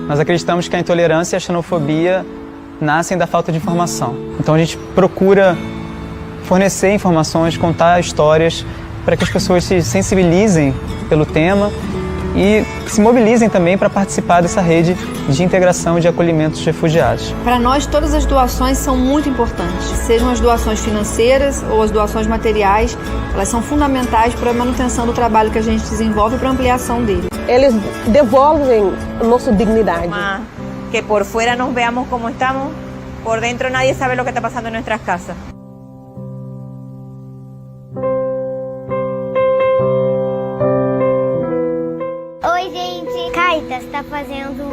Nós acreditamos que a intolerância e a xenofobia nascem da falta de informação. Então a gente procura fornecer informações, contar histórias para que as pessoas se sensibilizem pelo tema e se mobilizem também para participar dessa rede de integração e de acolhimento dos refugiados. Para nós, todas as doações são muito importantes, sejam as doações financeiras ou as doações materiais, elas são fundamentais para a manutenção do trabalho que a gente desenvolve e para a ampliação dele. Eles devolvem a nossa dignidade. Que por fuera nos veamos como estamos, por dentro nadie sabe lo que está pasando en nuestras casas. Oi, gente. Caritas está fazendo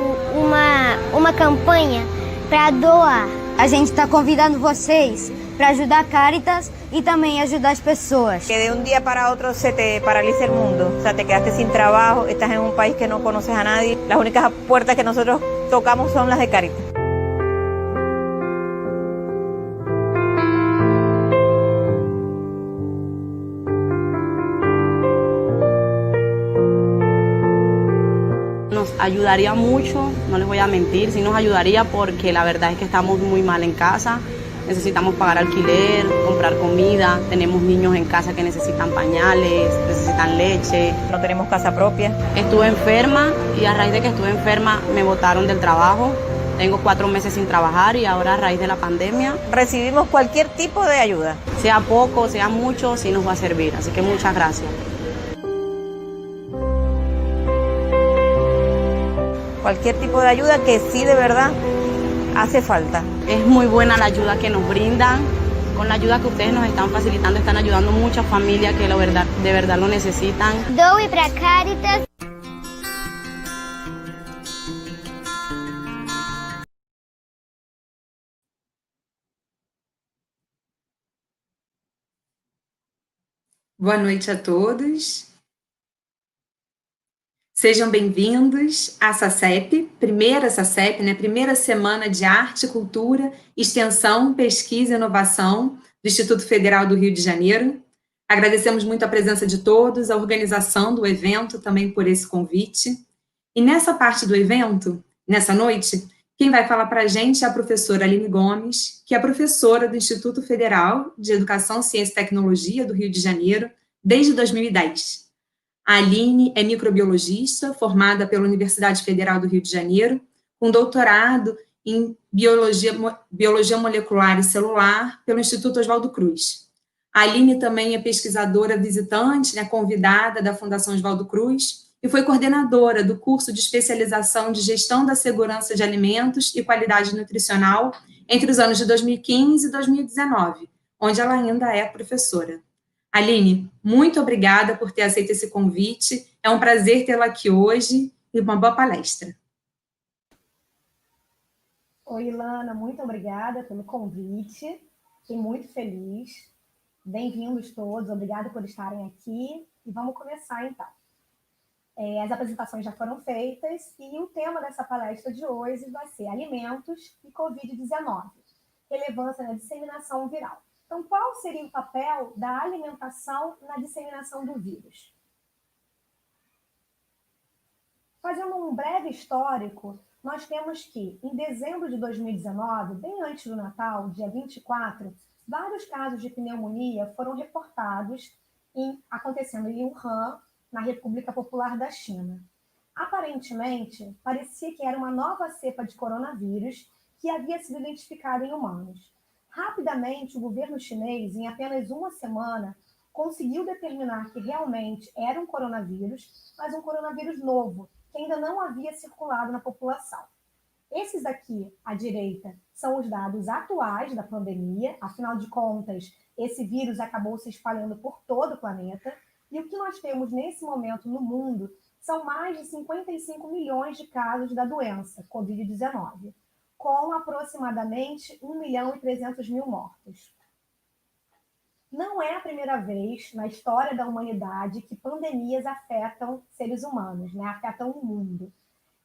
uma campanha para doar. A gente está convidando vocês para ajudar a Caritas y también ayudar a las personas. Que de un día para otro se te paraliza el mundo, o sea, te quedaste sin trabajo, estás en un país que no conoces a nadie. Las únicas puertas que nosotros tocamos son las de Caritas. Nos ayudaría mucho, no les voy a mentir, sí nos ayudaría porque la verdad es que estamos muy mal en casa. Necesitamos pagar alquiler, comprar comida, tenemos niños en casa que necesitan pañales, necesitan leche. No tenemos casa propia. Estuve enferma y a raíz de que estuve enferma me botaron del trabajo. Tengo 4 meses sin trabajar y ahora a raíz de la pandemia recibimos cualquier tipo de ayuda. Sea poco, sea mucho, sí nos va a servir. Así que muchas gracias. Cualquier tipo de ayuda que sí de verdad hace falta. Es muy buena la ayuda que nos brindan. Con la ayuda que ustedes nos están facilitando, están ayudando muchas familias que de verdad lo necesitan. Doe para Caritas. Boa noite a todos. Sejam bem-vindos à SACEP, primeira SACEP, primeira Semana de Arte, Cultura, Extensão, Pesquisa e Inovação do Instituto Federal do Rio de Janeiro. Agradecemos muito a presença de todos, a organização do evento também por esse convite. E nessa parte do evento, nessa noite, quem vai falar para a gente é a professora Aline Gomes, que é professora do Instituto Federal de Educação, Ciência e Tecnologia do Rio de Janeiro desde 2010. A Aline é microbiologista, formada pela Universidade Federal do Rio de Janeiro, com doutorado em Biologia Molecular e Celular pelo Instituto Oswaldo Cruz. A Aline também é pesquisadora visitante, convidada da Fundação Oswaldo Cruz, e foi coordenadora do curso de especialização de Gestão da Segurança de Alimentos e Qualidade Nutricional entre os anos de 2015 e 2019, onde ela ainda é professora. Aline, muito obrigada por ter aceito esse convite. É um prazer tê-la aqui hoje e uma boa palestra. Oi, Ilana, muito obrigada pelo convite. Fiquei muito feliz. Bem-vindos todos, obrigada por estarem aqui. E vamos começar, então. As apresentações já foram feitas e o tema dessa palestra de hoje vai ser Alimentos e Covid-19, relevância na disseminação viral. Então, qual seria o papel da alimentação na disseminação do vírus? Fazendo um breve histórico, nós temos que, em dezembro de 2019, bem antes do Natal, dia 24, vários casos de pneumonia foram reportados acontecendo em Wuhan, na República Popular da China. Aparentemente, parecia que era uma nova cepa de coronavírus que havia sido identificada em humanos. Rapidamente, o governo chinês, em apenas uma semana, conseguiu determinar que realmente era um coronavírus, mas um coronavírus novo, que ainda não havia circulado na população. Esses aqui, à direita, são os dados atuais da pandemia, afinal de contas, esse vírus acabou se espalhando por todo o planeta, e o que nós temos nesse momento no mundo são mais de 55 milhões de casos da doença, Covid-19. Com aproximadamente 1.300.000 mortos. Não é a primeira vez na história da humanidade que pandemias afetam seres humanos, né? Afetam o mundo.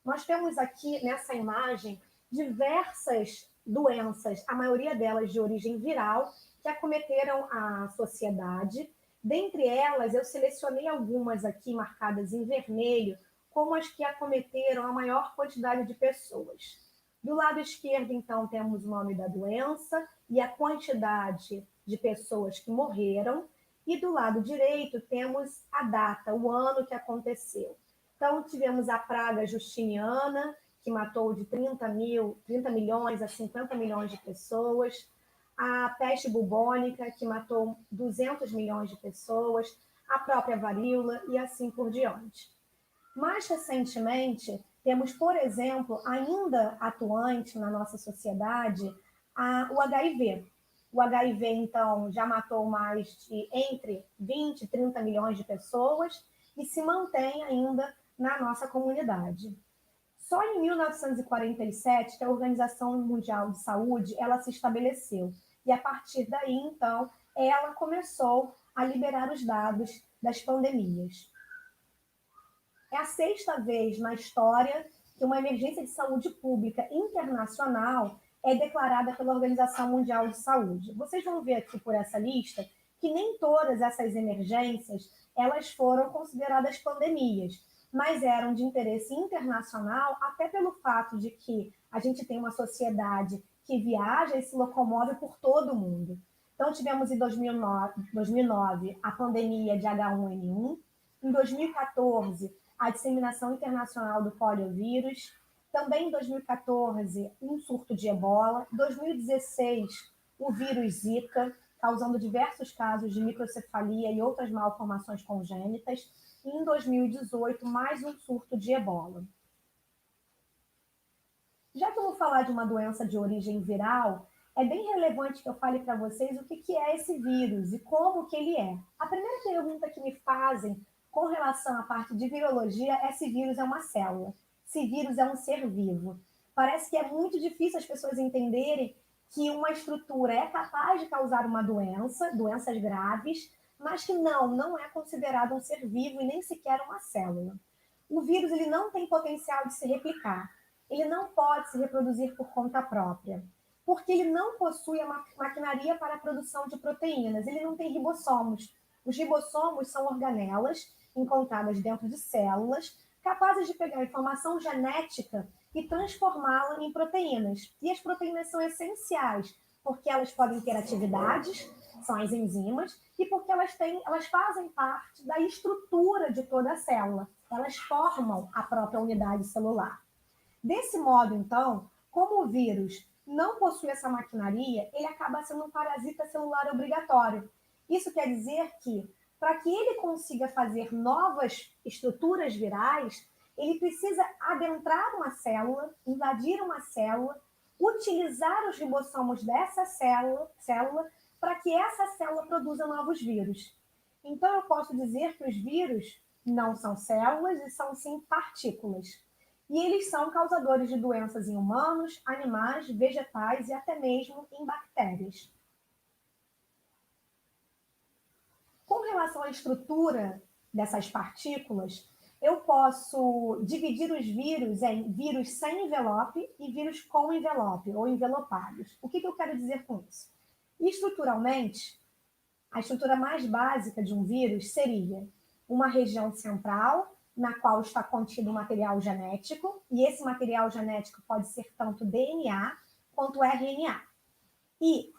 Nós temos aqui nessa imagem diversas doenças, a maioria delas de origem viral, que acometeram a sociedade. Dentre elas, eu selecionei algumas aqui marcadas em vermelho, como as que acometeram a maior quantidade de pessoas. Do lado esquerdo, então, temos o nome da doença e a quantidade de pessoas que morreram, e do lado direito temos a data, o ano que aconteceu. Então, tivemos a praga justiniana, que matou de 30 milhões a 50 milhões de pessoas, a peste bubônica, que matou 200 milhões de pessoas, a própria varíola e assim por diante. Mais recentemente, temos, por exemplo, ainda atuante na nossa sociedade, o HIV. O HIV, então, já matou mais de entre 20 e 30 milhões de pessoas e se mantém ainda na nossa comunidade. Só em 1947 que a Organização Mundial de Saúde ela se estabeleceu. E a partir daí, então, ela começou a liberar os dados das pandemias. É a 6ª vez na história que uma emergência de saúde pública internacional é declarada pela Organização Mundial de Saúde. Vocês vão ver aqui por essa lista que nem todas essas emergências elas foram consideradas pandemias, mas eram de interesse internacional, até pelo fato de que a gente tem uma sociedade que viaja e se locomove por todo o mundo. Então, tivemos em 2009 a pandemia de H1N1, em 2014 a disseminação internacional do poliovírus, também em 2014 um surto de ebola, 2016 o vírus Zika, causando diversos casos de microcefalia e outras malformações congênitas, e em 2018 mais um surto de ebola. Já que eu vou falar de uma doença de origem viral, é bem relevante que eu fale para vocês o que é esse vírus e como que ele é. A primeira pergunta que me fazem com relação à parte de virologia é se vírus é uma célula, se vírus é um ser vivo. Parece que é muito difícil as pessoas entenderem que uma estrutura é capaz de causar uma doença, doenças graves, mas que não é considerado um ser vivo e nem sequer uma célula. O vírus ele não tem potencial de se replicar, ele não pode se reproduzir por conta própria, porque ele não possui a maquinaria para a produção de proteínas, ele não tem ribossomos. Os ribossomos são organelas encontradas dentro de células, capazes de pegar informação genética e transformá-la em proteínas. E as proteínas são essenciais, porque elas podem ter atividades, são as enzimas, e porque elas fazem parte da estrutura de toda a célula. Elas formam a própria unidade celular. Desse modo, então, como o vírus não possui essa maquinaria, ele acaba sendo um parasita celular obrigatório. Isso quer dizer que, para que ele consiga fazer novas estruturas virais, ele precisa adentrar uma célula, invadir uma célula, utilizar os ribossomos dessa célula para que essa célula produza novos vírus. Então, eu posso dizer que os vírus não são células e são, sim, partículas. E eles são causadores de doenças em humanos, animais, vegetais e até mesmo em bactérias. Com relação à estrutura dessas partículas, eu posso dividir os vírus em vírus sem envelope e vírus com envelope, ou envelopados. O que eu quero dizer com isso? Estruturalmente, a estrutura mais básica de um vírus seria uma região central, na qual está contido um material genético, e esse material genético pode ser tanto DNA quanto RNA. E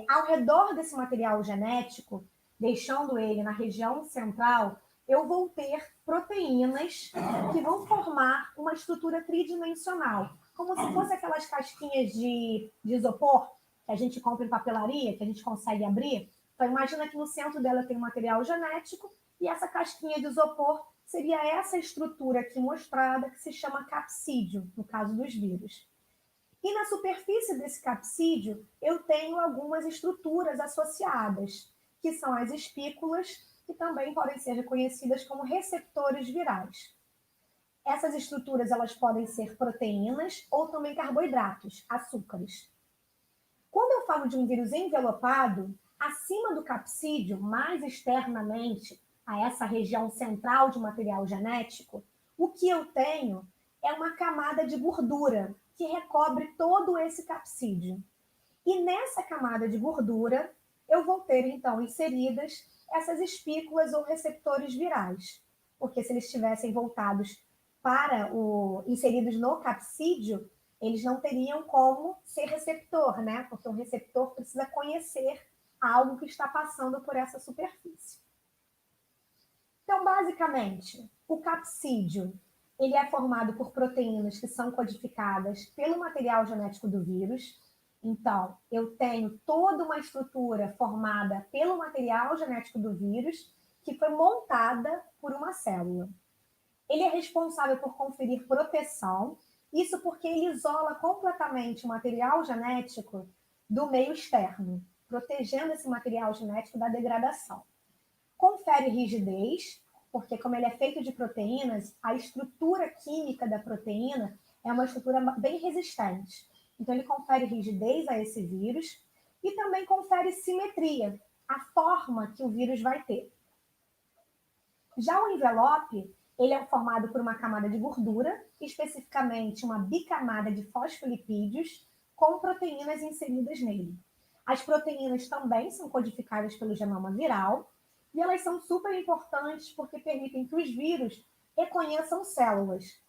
ao redor desse material genético, deixando ele na região central, eu vou ter proteínas que vão formar uma estrutura tridimensional, como se fosse aquelas casquinhas de isopor que a gente compra em papelaria, que a gente consegue abrir. Então, imagina que no centro dela tem um material genético e essa casquinha de isopor seria essa estrutura aqui mostrada, que se chama capsídeo, no caso dos vírus. E na superfície desse capsídeo, eu tenho algumas estruturas associadas, que são as espículas, que também podem ser reconhecidas como receptores virais. Essas estruturas elas podem ser proteínas ou também carboidratos, açúcares. Quando eu falo de um vírus envelopado, Acima do capsídeo, mais externamente a essa região central de material genético, o que eu tenho é uma camada de gordura que recobre todo esse capsídeo. E nessa camada de gordura, eu vou ter, então, inseridas essas espículas ou receptores virais. Porque se eles estivessem voltados inseridos no capsídeo, eles não teriam como ser receptor, né? Porque um receptor precisa conhecer algo que está passando por essa superfície. Então, basicamente, o capsídeo, ele é formado por proteínas que são codificadas pelo material genético do vírus. Então, eu tenho toda uma estrutura formada pelo material genético do vírus que foi montada por uma célula. Ele é responsável por conferir proteção, isso porque ele isola completamente o material genético do meio externo, protegendo esse material genético da degradação. Confere rigidez, porque como ele é feito de proteínas, a estrutura química da proteína é uma estrutura bem resistente. Então, ele confere rigidez a esse vírus e também confere simetria, a forma que o vírus vai ter. Já o envelope, ele é formado por uma camada de gordura, especificamente uma bicamada de fosfolipídios com proteínas inseridas nele. As proteínas também são codificadas pelo genoma viral e elas são super importantes porque permitem que os vírus reconheçam células,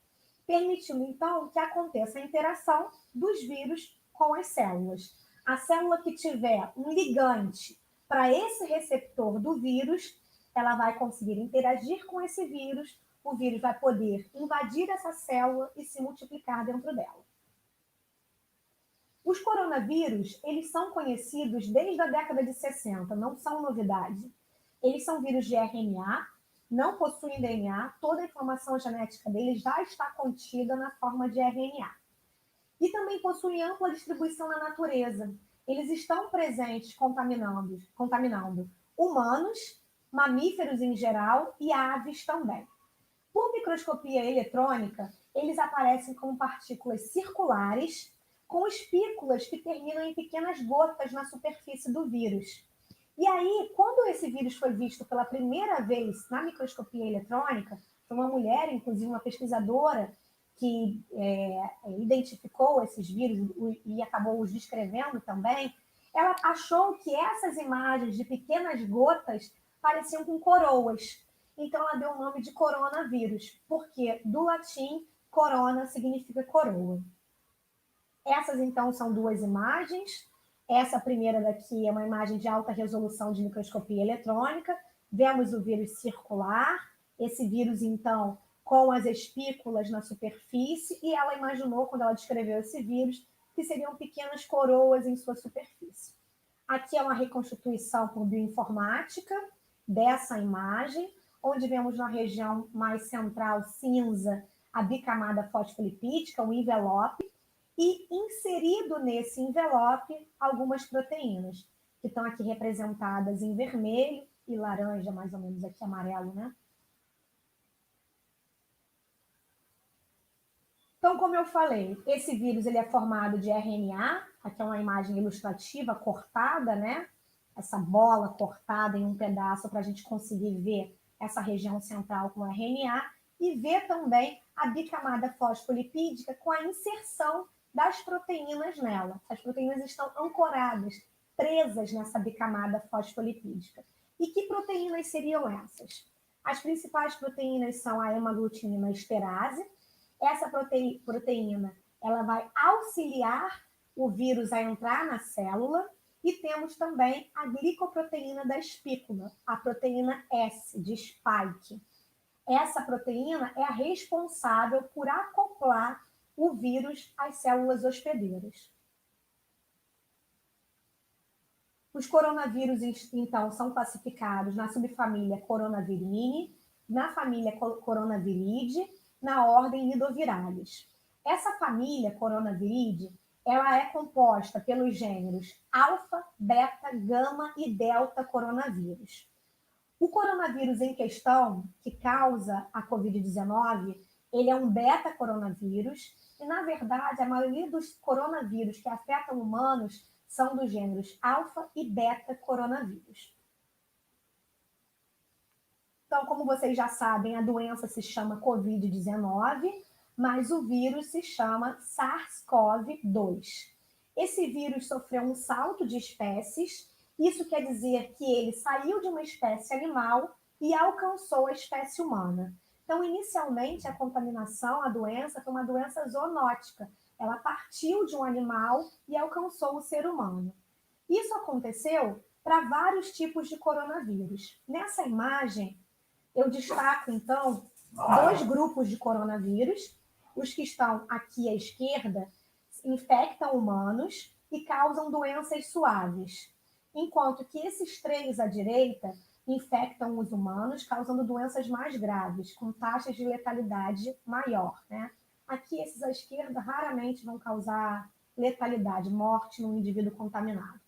permitindo, então, que aconteça a interação dos vírus com as células. A célula que tiver um ligante para esse receptor do vírus, ela vai conseguir interagir com esse vírus, o vírus vai poder invadir essa célula e se multiplicar dentro dela. Os coronavírus, eles são conhecidos desde a década de 60, não são novidade. Eles são vírus de RNA, não possuem DNA, toda a informação genética deles já está contida na forma de RNA. E também possuem ampla distribuição na natureza. Eles estão presentes contaminando humanos, mamíferos em geral e aves também. Por microscopia eletrônica, eles aparecem como partículas circulares com espículas que terminam em pequenas gotas na superfície do vírus. E aí, quando esse vírus foi visto pela primeira vez na microscopia eletrônica, foi uma mulher, inclusive uma pesquisadora, que identificou esses vírus e acabou os descrevendo também, ela achou que essas imagens de pequenas gotas pareciam com coroas. Então, ela deu o nome de coronavírus, porque do latim, corona significa coroa. Essas, então, são duas imagens. Essa primeira daqui é uma imagem de alta resolução de microscopia eletrônica. Vemos o vírus circular, esse vírus, então, com as espículas na superfície, e ela imaginou, quando ela descreveu esse vírus, que seriam pequenas coroas em sua superfície. Aqui é uma reconstituição por bioinformática dessa imagem, onde vemos na região mais central cinza a bicamada fosfolipídica, o envelope, e inserido nesse envelope algumas proteínas, que estão aqui representadas em vermelho e laranja, mais ou menos aqui amarelo, né? Então, como eu falei, esse vírus ele é formado de RNA, aqui é uma imagem ilustrativa cortada, né? Essa bola cortada em um pedaço para a gente conseguir ver essa região central com RNA e ver também a bicamada fosfolipídica com a inserção das proteínas nela. As proteínas estão ancoradas, presas nessa bicamada fosfolipídica. E que proteínas seriam essas? As principais proteínas são a hemaglutinina esterase. Essa proteína ela vai auxiliar o vírus a entrar na célula. E temos também a glicoproteína da espícula, a proteína S, de spike. Essa proteína é a responsável por acoplar o vírus às células hospedeiras. Os coronavírus, então, são classificados na subfamília Coronavirinae, na família Coronaviridae, na ordem Nidovirales. Essa família Coronaviridae, ela é composta pelos gêneros alfa, beta, gama e delta coronavírus. O coronavírus em questão, que causa a Covid-19, ele é um beta-coronavírus e, na verdade, a maioria dos coronavírus que afetam humanos são dos gêneros alfa e beta coronavírus. Então, como vocês já sabem, a doença se chama Covid-19, mas o vírus se chama SARS-CoV-2. Esse vírus sofreu um salto de espécies, isso quer dizer que ele saiu de uma espécie animal e alcançou a espécie humana. Então, inicialmente, a contaminação, a doença, foi uma doença zoonótica. Ela partiu de um animal e alcançou o ser humano. Isso aconteceu para vários tipos de coronavírus. Nessa imagem, eu destaco, então, 2 grupos de coronavírus. Os que estão aqui à esquerda infectam humanos e causam doenças suaves, enquanto que esses 3 à direita infectam os humanos, causando doenças mais graves, com taxas de letalidade maior, né? Aqui, esses à esquerda raramente vão causar letalidade, morte no indivíduo contaminado.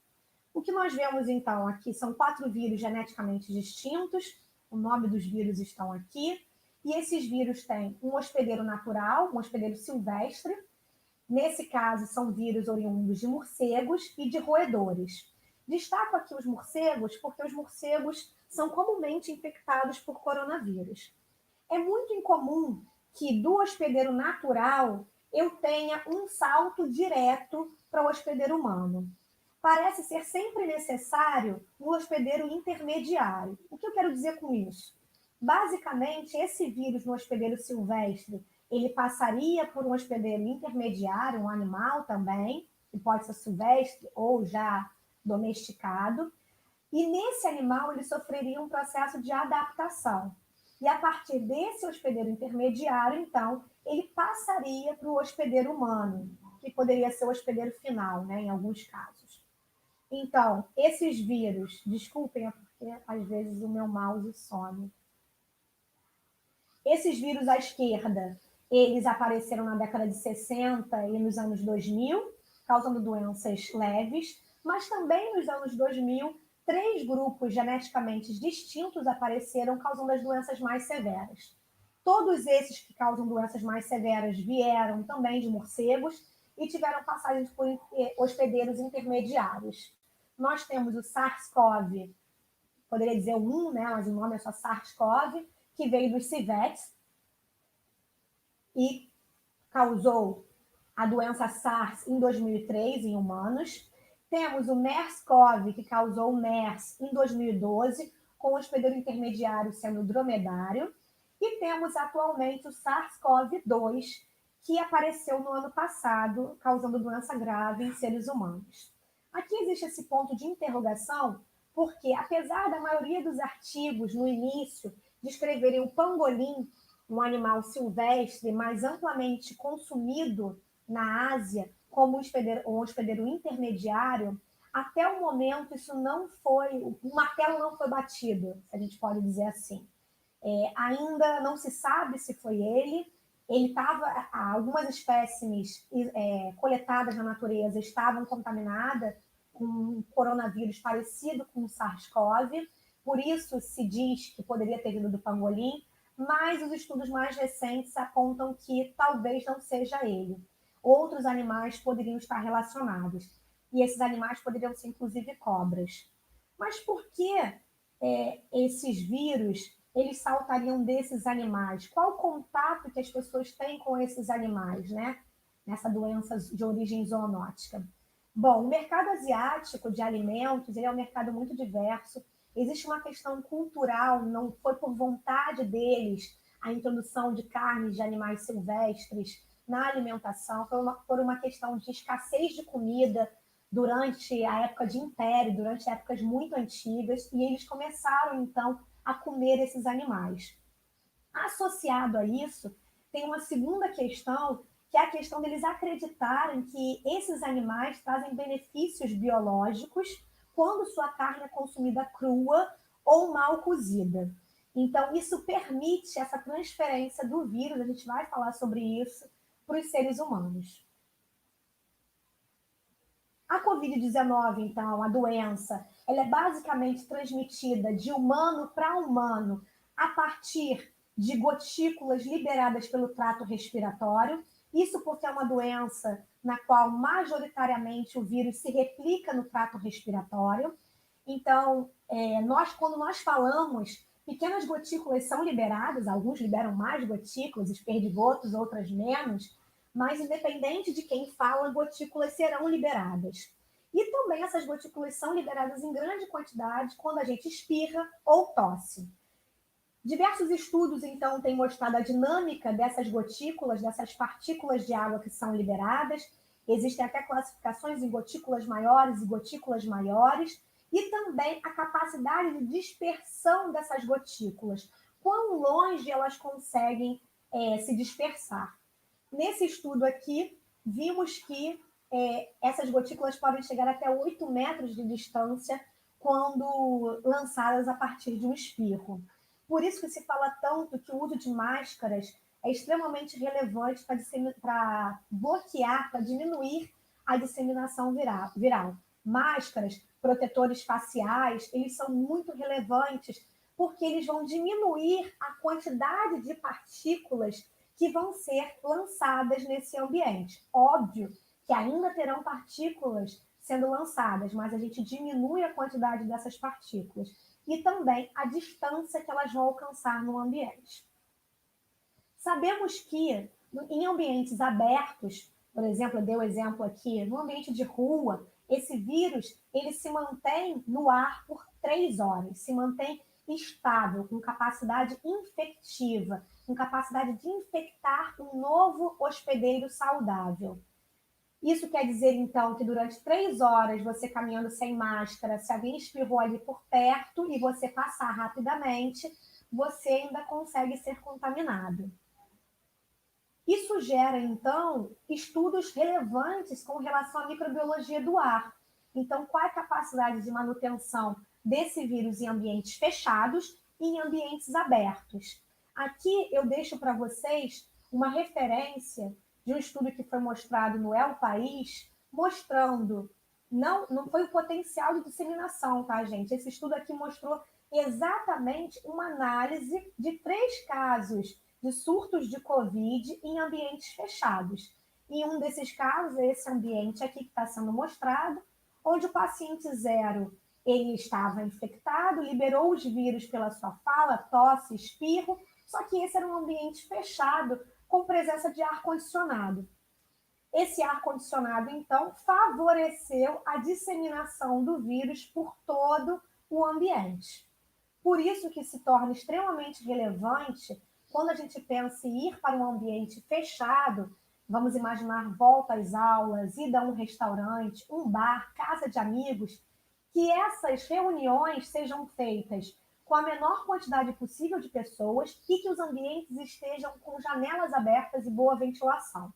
O que nós vemos, então, aqui são 4 vírus geneticamente distintos, o nome dos vírus estão aqui, e esses vírus têm um hospedeiro natural, um hospedeiro silvestre. Nesse caso, são vírus oriundos de morcegos e de roedores. Destaco aqui os morcegos porque os morcegos são comumente infectados por coronavírus. É muito incomum que do hospedeiro natural eu tenha um salto direto para o hospedeiro humano. Parece ser sempre necessário um hospedeiro intermediário. O que eu quero dizer com isso? Basicamente, esse vírus no hospedeiro silvestre, ele passaria por um hospedeiro intermediário, um animal também, que pode ser silvestre ou já domesticado, e nesse animal ele sofreria um processo de adaptação. E a partir desse hospedeiro intermediário, então, ele passaria para o hospedeiro humano, que poderia ser o hospedeiro final, né, em alguns casos. Então, esses vírus, desculpem, é porque às vezes o meu mouse some. Esses vírus à esquerda, eles apareceram na década de 60 e nos anos 2000, causando doenças leves, mas também nos anos 2000, 3 grupos geneticamente distintos apareceram, causando as doenças mais severas. Todos esses que causam doenças mais severas vieram também de morcegos e tiveram passagens por hospedeiros intermediários. Nós temos o SARS-CoV, poderia dizer o 1, né, mas o nome é só SARS-CoV, que veio dos civetes e causou a doença SARS em 2003 em humanos. Temos o MERS-CoV, que causou o MERS em 2012, com o hospedeiro intermediário sendo dromedário. E temos atualmente o SARS-CoV-2, que apareceu no ano passado, causando doença grave em seres humanos. Aqui existe esse ponto de interrogação, porque apesar da maioria dos artigos no início descreverem o pangolim, um animal silvestre mais amplamente consumido na Ásia, como um hospedeiro intermediário, até o momento isso não foi, o martelo não foi batido, se a gente pode dizer assim. Ainda não se sabe se foi ele estava, algumas espécimes coletadas na natureza estavam contaminadas com um coronavírus parecido com o SARS-CoV, por isso se diz que poderia ter vindo do pangolim, mas os estudos mais recentes apontam que talvez não seja ele. Outros animais poderiam estar relacionados, e esses animais poderiam ser inclusive cobras. Mas por que esses vírus eles saltariam desses animais? Qual o contato que as pessoas têm com esses animais, né? Nessa doença de origem zoonótica? Bom, o mercado asiático de alimentos ele é um mercado muito diverso. Existe uma questão cultural, não foi por vontade deles a introdução de carnes de animais silvestres na alimentação, foi por uma questão de escassez de comida durante a época de império, durante épocas muito antigas, e eles começaram, então, a comer esses animais. Associado a isso, tem uma segunda questão, que é a questão deles acreditarem que esses animais trazem benefícios biológicos quando sua carne é consumida crua ou mal cozida. Então, isso permite essa transferência do vírus, a gente vai falar sobre isso, para os seres humanos. A Covid-19, então, a doença, ela é basicamente transmitida de humano para humano a partir de gotículas liberadas pelo trato respiratório, Isso porque é uma doença na qual majoritariamente o vírus se replica no trato respiratório. Então, quando nós falamos, pequenas gotículas são liberadas, alguns liberam mais gotículas, esperdigotos, outras menos, mas independente de quem fala, gotículas serão liberadas. E também essas gotículas são liberadas em grande quantidade quando a gente espirra ou tosse. Diversos estudos, então, têm mostrado a dinâmica dessas gotículas, dessas partículas de água que são liberadas. Existem até classificações em gotículas maiores e gotículas maiores, e também a capacidade de dispersão dessas gotículas, quão longe elas conseguem se dispersar. Nesse estudo aqui, vimos que essas gotículas podem chegar até 8 metros de distância quando lançadas a partir de um espirro. Por isso que se fala tanto que o uso de máscaras é extremamente relevante para bloquear, para diminuir a disseminação viral. Máscaras, protetores faciais, eles são muito relevantes porque eles vão diminuir a quantidade de partículas que vão ser lançadas nesse ambiente. Óbvio que ainda terão partículas sendo lançadas, mas a gente diminui a quantidade dessas partículas e também a distância que elas vão alcançar no ambiente. Sabemos que em ambientes abertos, por exemplo, eu dei o exemplo aqui, no ambiente de rua, esse vírus ele se mantém no ar por 3 horas, se mantém estável, com capacidade infectiva, com capacidade de infectar um novo hospedeiro saudável. Isso quer dizer, então, que durante 3 horas, você caminhando sem máscara, se alguém espirrou ali por perto e você passar rapidamente, você ainda consegue ser contaminado. Isso gera, então, estudos relevantes com relação à microbiologia do ar. Então, qual é a capacidade de manutenção desse vírus em ambientes fechados e em ambientes abertos? Aqui eu deixo para vocês uma referência de um estudo que foi mostrado no El País, mostrando, não foi o potencial de disseminação, tá, gente? Esse estudo aqui mostrou exatamente uma análise de 3 casos de surtos de Covid em ambientes fechados. Em um desses casos, é esse ambiente aqui que está sendo mostrado, onde o paciente 0 ele estava infectado, liberou os vírus pela sua fala, tosse, espirro, só que esse era um ambiente fechado, com presença de ar-condicionado. Esse ar-condicionado, então, favoreceu a disseminação do vírus por todo o ambiente. Por isso que se torna extremamente relevante quando a gente pensa em ir para um ambiente fechado, vamos imaginar volta às aulas, ida a um restaurante, um bar, casa de amigos, que essas reuniões sejam feitas com a menor quantidade possível de pessoas e que os ambientes estejam com janelas abertas e boa ventilação.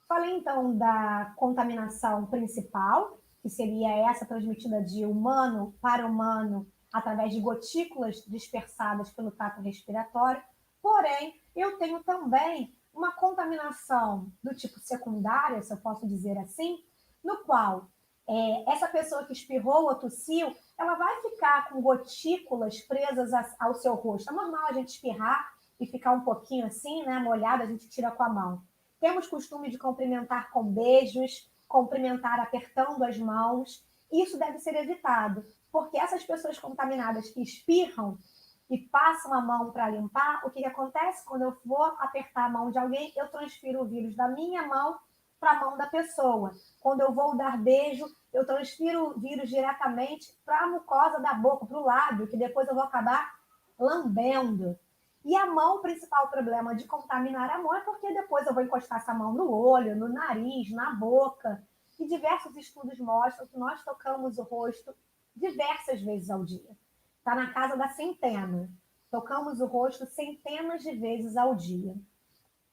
Falei, então, da contaminação principal, que seria essa transmitida de humano para humano através de gotículas dispersadas pelo trato respiratório. Porém, eu tenho também uma contaminação do tipo secundária, se eu posso dizer assim, no qual essa pessoa que espirrou ou tossiu, ela vai ficar com gotículas presas ao seu rosto. É normal a gente espirrar e ficar um pouquinho assim, né, molhado, a gente tira com a mão. Temos costume de cumprimentar com beijos, cumprimentar apertando as mãos. Isso deve ser evitado, porque essas pessoas contaminadas que espirram e passam a mão para limpar, o que acontece? Quando eu vou apertar a mão de alguém, eu transfiro o vírus da minha mão para a mão da pessoa. Quando eu vou dar beijo, eu transfiro o vírus diretamente para a mucosa da boca, para o lábio, que depois eu vou acabar lambendo. E a mão, o principal problema de contaminar a mão é porque depois eu vou encostar essa mão no olho, no nariz, na boca. E diversos estudos mostram que nós tocamos o rosto diversas vezes ao dia. Está na casa da centena. Tocamos o rosto centenas de vezes ao dia.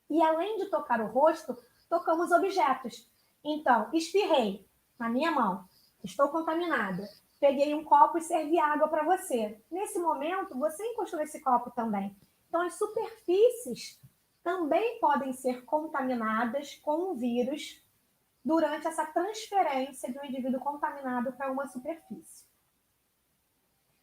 E além de tocar o rosto, tocamos objetos. Então, espirrei na minha mão, estou contaminada. Peguei um copo e servi água para você. Nesse momento, você encostou esse copo também. Então, as superfícies também podem ser contaminadas com o vírus durante essa transferência de um indivíduo contaminado para uma superfície.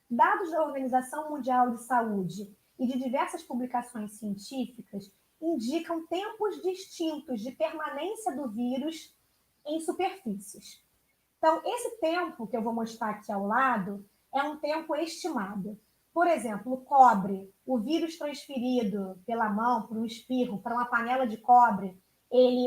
Dados da Organização Mundial de Saúde e de diversas publicações científicas indicam tempos distintos de permanência do vírus em superfícies. Então, esse tempo que eu vou mostrar aqui ao lado é um tempo estimado. Por exemplo, o cobre, o vírus transferido pela mão, por um espirro, para uma panela de cobre,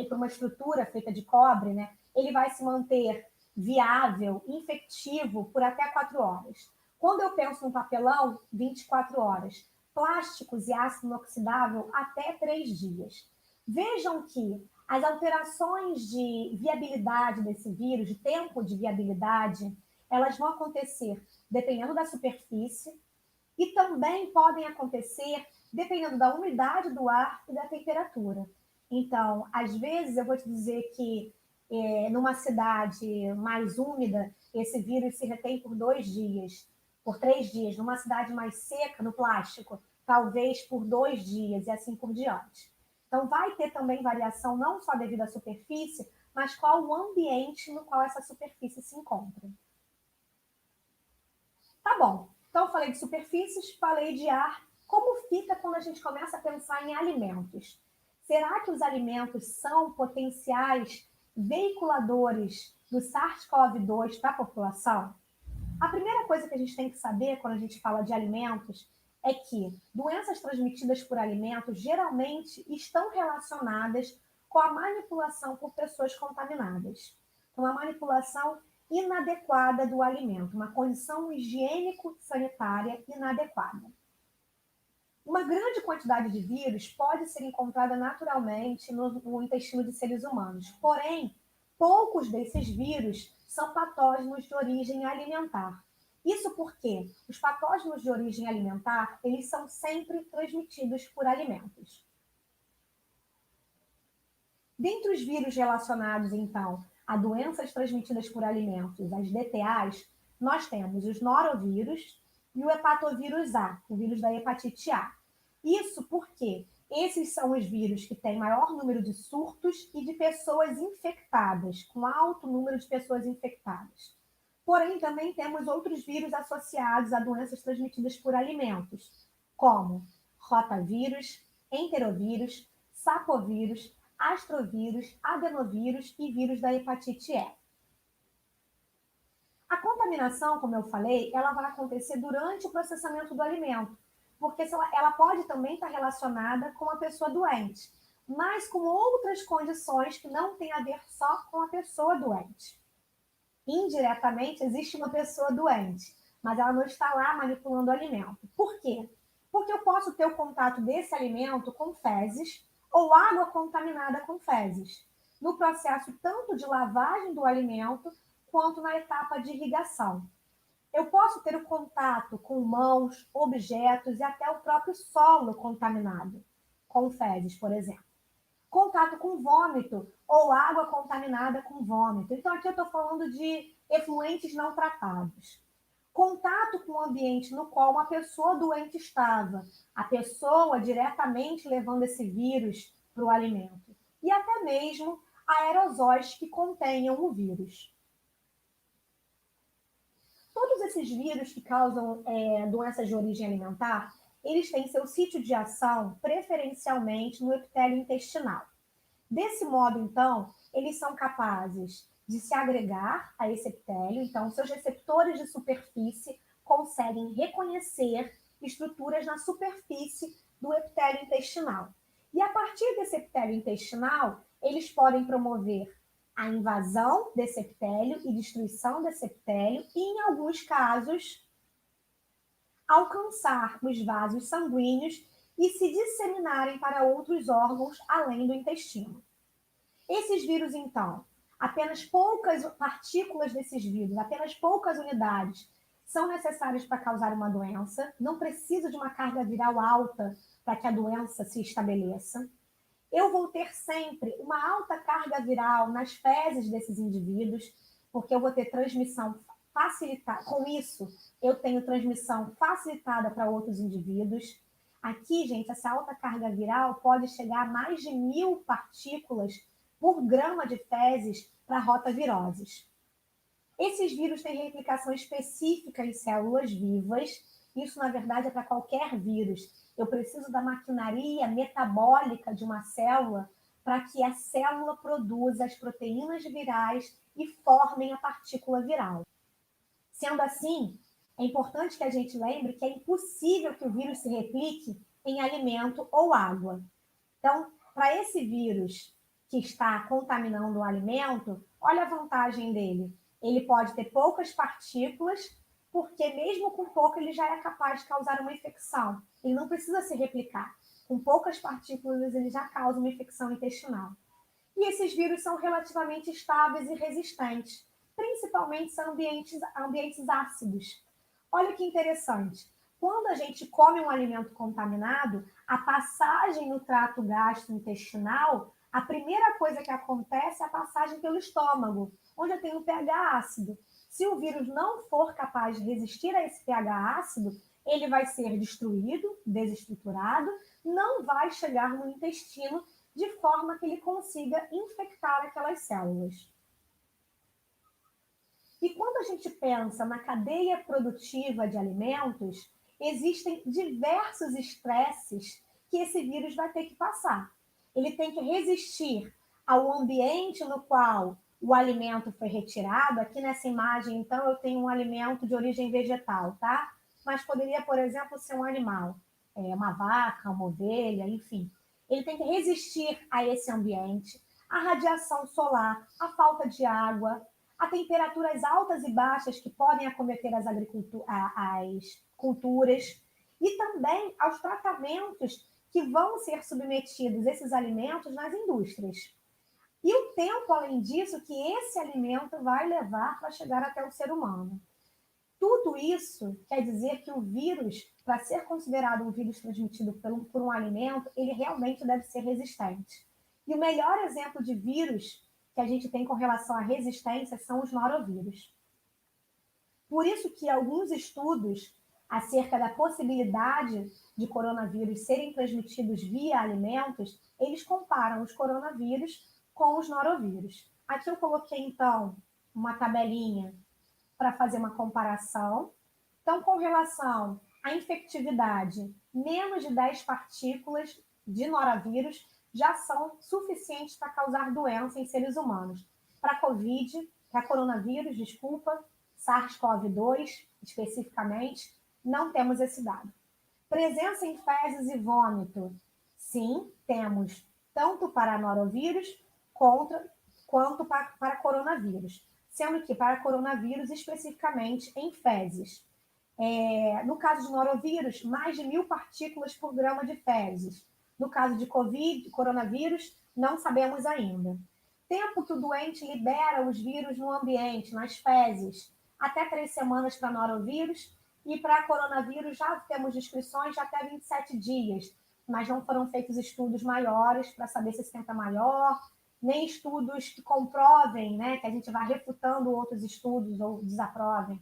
para uma estrutura feita de cobre, né, ele vai se manter viável, infectivo, por até 4 horas. Quando eu penso no papelão, 24 horas. Plásticos e ácido inoxidável, até 3 dias. Vejam que as alterações de viabilidade desse vírus, de tempo de viabilidade, elas vão acontecer dependendo da superfície e também podem acontecer dependendo da umidade do ar e da temperatura. Então, às vezes, eu vou te dizer que numa cidade mais úmida, esse vírus se retém por 2 dias, por 3 dias. Numa cidade mais seca, no plástico, talvez por 2 dias e assim por diante. Então, vai ter também variação não só devido à superfície, mas qual o ambiente no qual essa superfície se encontra. Tá bom. Então, eu falei de superfícies, falei de ar. Como fica quando a gente começa a pensar em alimentos? Será que os alimentos são potenciais veiculadores do SARS-CoV-2 para a população? A primeira coisa que a gente tem que saber quando a gente fala de alimentos é que doenças transmitidas por alimentos geralmente estão relacionadas com a manipulação por pessoas contaminadas. Então, a manipulação inadequada do alimento, uma condição higiênico-sanitária inadequada. Uma grande quantidade de vírus pode ser encontrada naturalmente no intestino de seres humanos, porém, poucos desses vírus são patógenos de origem alimentar. Isso porque os patógenos de origem alimentar, eles são sempre transmitidos por alimentos. Dentre os vírus relacionados, então, a doenças transmitidas por alimentos, as DTAs, nós temos os norovírus e o hepatovírus A, o vírus da hepatite A. Isso porque esses são os vírus que têm maior número de surtos e de pessoas infectadas, com alto número de pessoas infectadas. Porém, também temos outros vírus associados a doenças transmitidas por alimentos, como rotavírus, enterovírus, sapovírus, astrovírus, adenovírus e vírus da hepatite E. A contaminação, como eu falei, ela vai acontecer durante o processamento do alimento, porque ela pode também estar relacionada com a pessoa doente, mas com outras condições que não têm a ver só com a pessoa doente. Indiretamente, existe uma pessoa doente, mas ela não está lá manipulando o alimento. Por quê? Porque eu posso ter o contato desse alimento com fezes ou água contaminada com fezes, no processo tanto de lavagem do alimento quanto na etapa de irrigação. Eu posso ter o contato com mãos, objetos e até o próprio solo contaminado, com fezes, por exemplo. Contato com vômito ou água contaminada com vômito. Então, aqui eu estou falando de efluentes não tratados. Contato com o ambiente no qual uma pessoa doente estava, a pessoa diretamente levando esse vírus para o alimento. E até mesmo aerosóis que contenham o vírus. Todos esses vírus que causam doenças de origem alimentar, eles têm seu sítio de ação preferencialmente no epitélio intestinal. Desse modo, então, eles são capazes de se agregar a esse epitélio, então seus receptores de superfície conseguem reconhecer estruturas na superfície do epitélio intestinal. E a partir desse epitélio intestinal, eles podem promover a invasão desse epitélio e destruição desse epitélio e, em alguns casos, alcançar os vasos sanguíneos e se disseminarem para outros órgãos além do intestino. Esses vírus, então, apenas poucas partículas desses vírus, apenas poucas unidades, são necessárias para causar uma doença, não precisa de uma carga viral alta para que a doença se estabeleça. Eu vou ter sempre uma alta carga viral nas fezes desses indivíduos, porque eu vou ter transmissão facilitada. Com isso, eu tenho transmissão facilitada para outros indivíduos. Aqui, gente, essa alta carga viral pode chegar a mais de 1000 partículas por grama de fezes para rotaviroses. Esses vírus têm replicação específica em células vivas Isso, na verdade, é para qualquer vírus. Eu preciso da maquinaria metabólica de uma célula para que a célula produza as proteínas virais e formem a partícula viral. Sendo assim, é importante que a gente lembre que é impossível que o vírus se replique em alimento ou água. Então, para esse vírus que está contaminando o alimento, olha a vantagem dele. Ele pode ter poucas partículas, porque mesmo com pouco ele já é capaz de causar uma infecção. Ele não precisa se replicar. Com poucas partículas ele já causa uma infecção intestinal. E esses vírus são relativamente estáveis e resistentes, principalmente em ambientes ácidos. Olha que interessante. Quando a gente come um alimento contaminado, a passagem no trato gastrointestinal, a primeira coisa que acontece é a passagem pelo estômago, onde eu tenho um pH ácido. Se o vírus não for capaz de resistir a esse pH ácido, ele vai ser destruído, desestruturado, não vai chegar no intestino de forma que ele consiga infectar aquelas células. E quando a gente pensa na cadeia produtiva de alimentos, existem diversos estresses que esse vírus vai ter que passar. Ele tem que resistir ao ambiente no qual o alimento foi retirado. Aqui nessa imagem, então, eu tenho um alimento de origem vegetal, tá? Mas poderia, por exemplo, ser um animal, uma vaca, uma ovelha, enfim. Ele tem que resistir a esse ambiente, a radiação solar, a falta de água, a temperaturas altas e baixas que podem acometer as culturas e também aos tratamentos que vão ser submetidos esses alimentos nas indústrias. E o tempo, além disso, que esse alimento vai levar para chegar até o ser humano. Tudo isso quer dizer que o vírus, para ser considerado um vírus transmitido por um alimento, ele realmente deve ser resistente. E o melhor exemplo de vírus que a gente tem com relação à resistência são os norovírus. Por isso que alguns estudos acerca da possibilidade de coronavírus serem transmitidos via alimentos, eles comparam os coronavírus com os norovírus. Aqui eu coloquei, então, uma tabelinha para fazer uma comparação. Então, com relação à infectividade, menos de 10 partículas de noravírus já são suficientes para causar doença em seres humanos. Para coronavírus, SARS-CoV-2, especificamente, não temos esse dado. Presença em fezes e vômito, sim, temos tanto para norovírus quanto para coronavírus. Sendo que para coronavírus, especificamente em fezes. No caso de norovírus, mais de 1.000 partículas por grama de fezes. No caso de coronavírus, não sabemos ainda. Tempo que o doente libera os vírus no ambiente, nas fezes, até 3 semanas para norovírus, e para coronavírus já temos descrições de até 27 dias, mas não foram feitos estudos maiores para saber se esse tempo é maior, nem estudos que comprovem, né, que a gente vá refutando outros estudos ou desaprovem.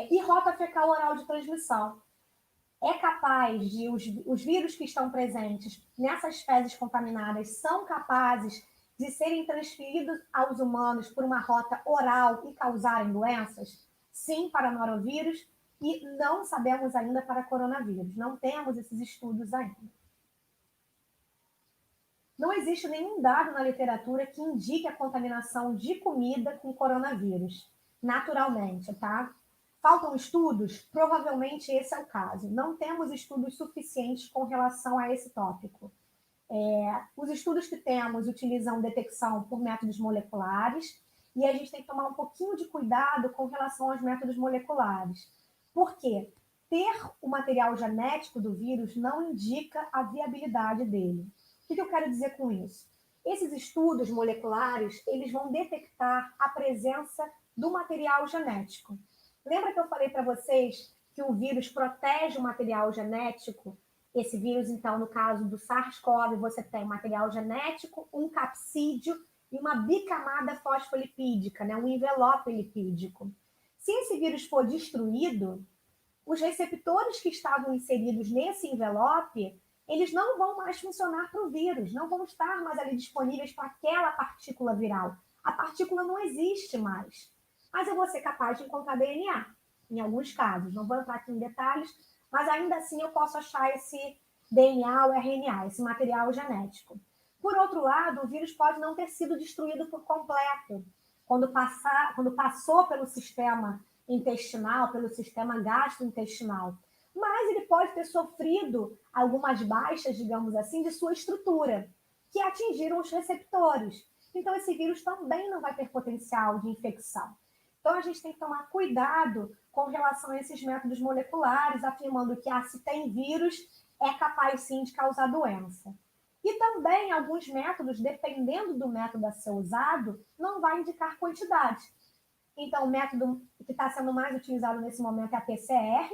E rota fecal oral de transmissão. É capaz de os vírus que estão presentes nessas fezes contaminadas são capazes de serem transferidos aos humanos por uma rota oral e causarem doenças? Sim, para norovírus, e não sabemos ainda para coronavírus. Não temos esses estudos ainda. Não existe nenhum dado na literatura que indique a contaminação de comida com coronavírus, naturalmente, tá? Faltam estudos? Provavelmente esse é o caso. Não temos estudos suficientes com relação a esse tópico. Os estudos que temos utilizam detecção por métodos moleculares e a gente tem que tomar um pouquinho de cuidado com relação aos métodos moleculares. Por quê? Ter o material genético do vírus não indica a viabilidade dele. O que eu quero dizer com isso? Esses estudos moleculares, eles vão detectar a presença do material genético. Lembra que eu falei para vocês que o vírus protege o material genético? Esse vírus, então, no caso do SARS-CoV, você tem material genético, um capsídeo e uma bicamada fosfolipídica, né? Um envelope lipídico. Se esse vírus for destruído, os receptores que estavam inseridos nesse envelope, eles não vão mais funcionar para o vírus, não vão estar mais ali disponíveis para aquela partícula viral. A partícula não existe mais. Mas eu vou ser capaz de encontrar DNA. em alguns casos. Não vou entrar aqui em detalhes, mas ainda assim eu posso achar esse DNA ou RNA, esse material genético. Por outro lado, o vírus pode não ter sido destruído por completo. Quando passou pelo sistema intestinal, pelo sistema gastrointestinal. Mas ele pode ter sofrido algumas baixas, digamos assim, de sua estrutura, que atingiram os receptores. Então, esse vírus também não vai ter potencial de infecção. Então, a gente tem que tomar cuidado com relação a esses métodos moleculares, afirmando que, se tem vírus, é capaz, sim, de causar doença. E também, alguns métodos, dependendo do método a ser usado, não vai indicar quantidade. Então, o método que está sendo mais utilizado nesse momento é a PCR.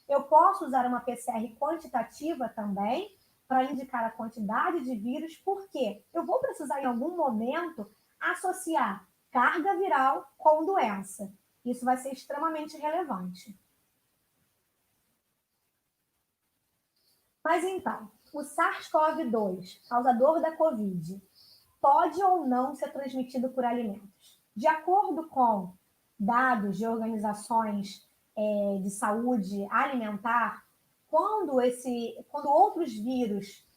Eu posso usar uma PCR quantitativa também, para indicar a quantidade de vírus, porque eu vou precisar, em algum momento, associar carga viral com doença. Isso vai ser extremamente relevante. Mas então, o SARS-CoV-2, causador da Covid, pode ou não ser transmitido por alimentos? De acordo com dados de organizações de saúde alimentar, quando outros vírus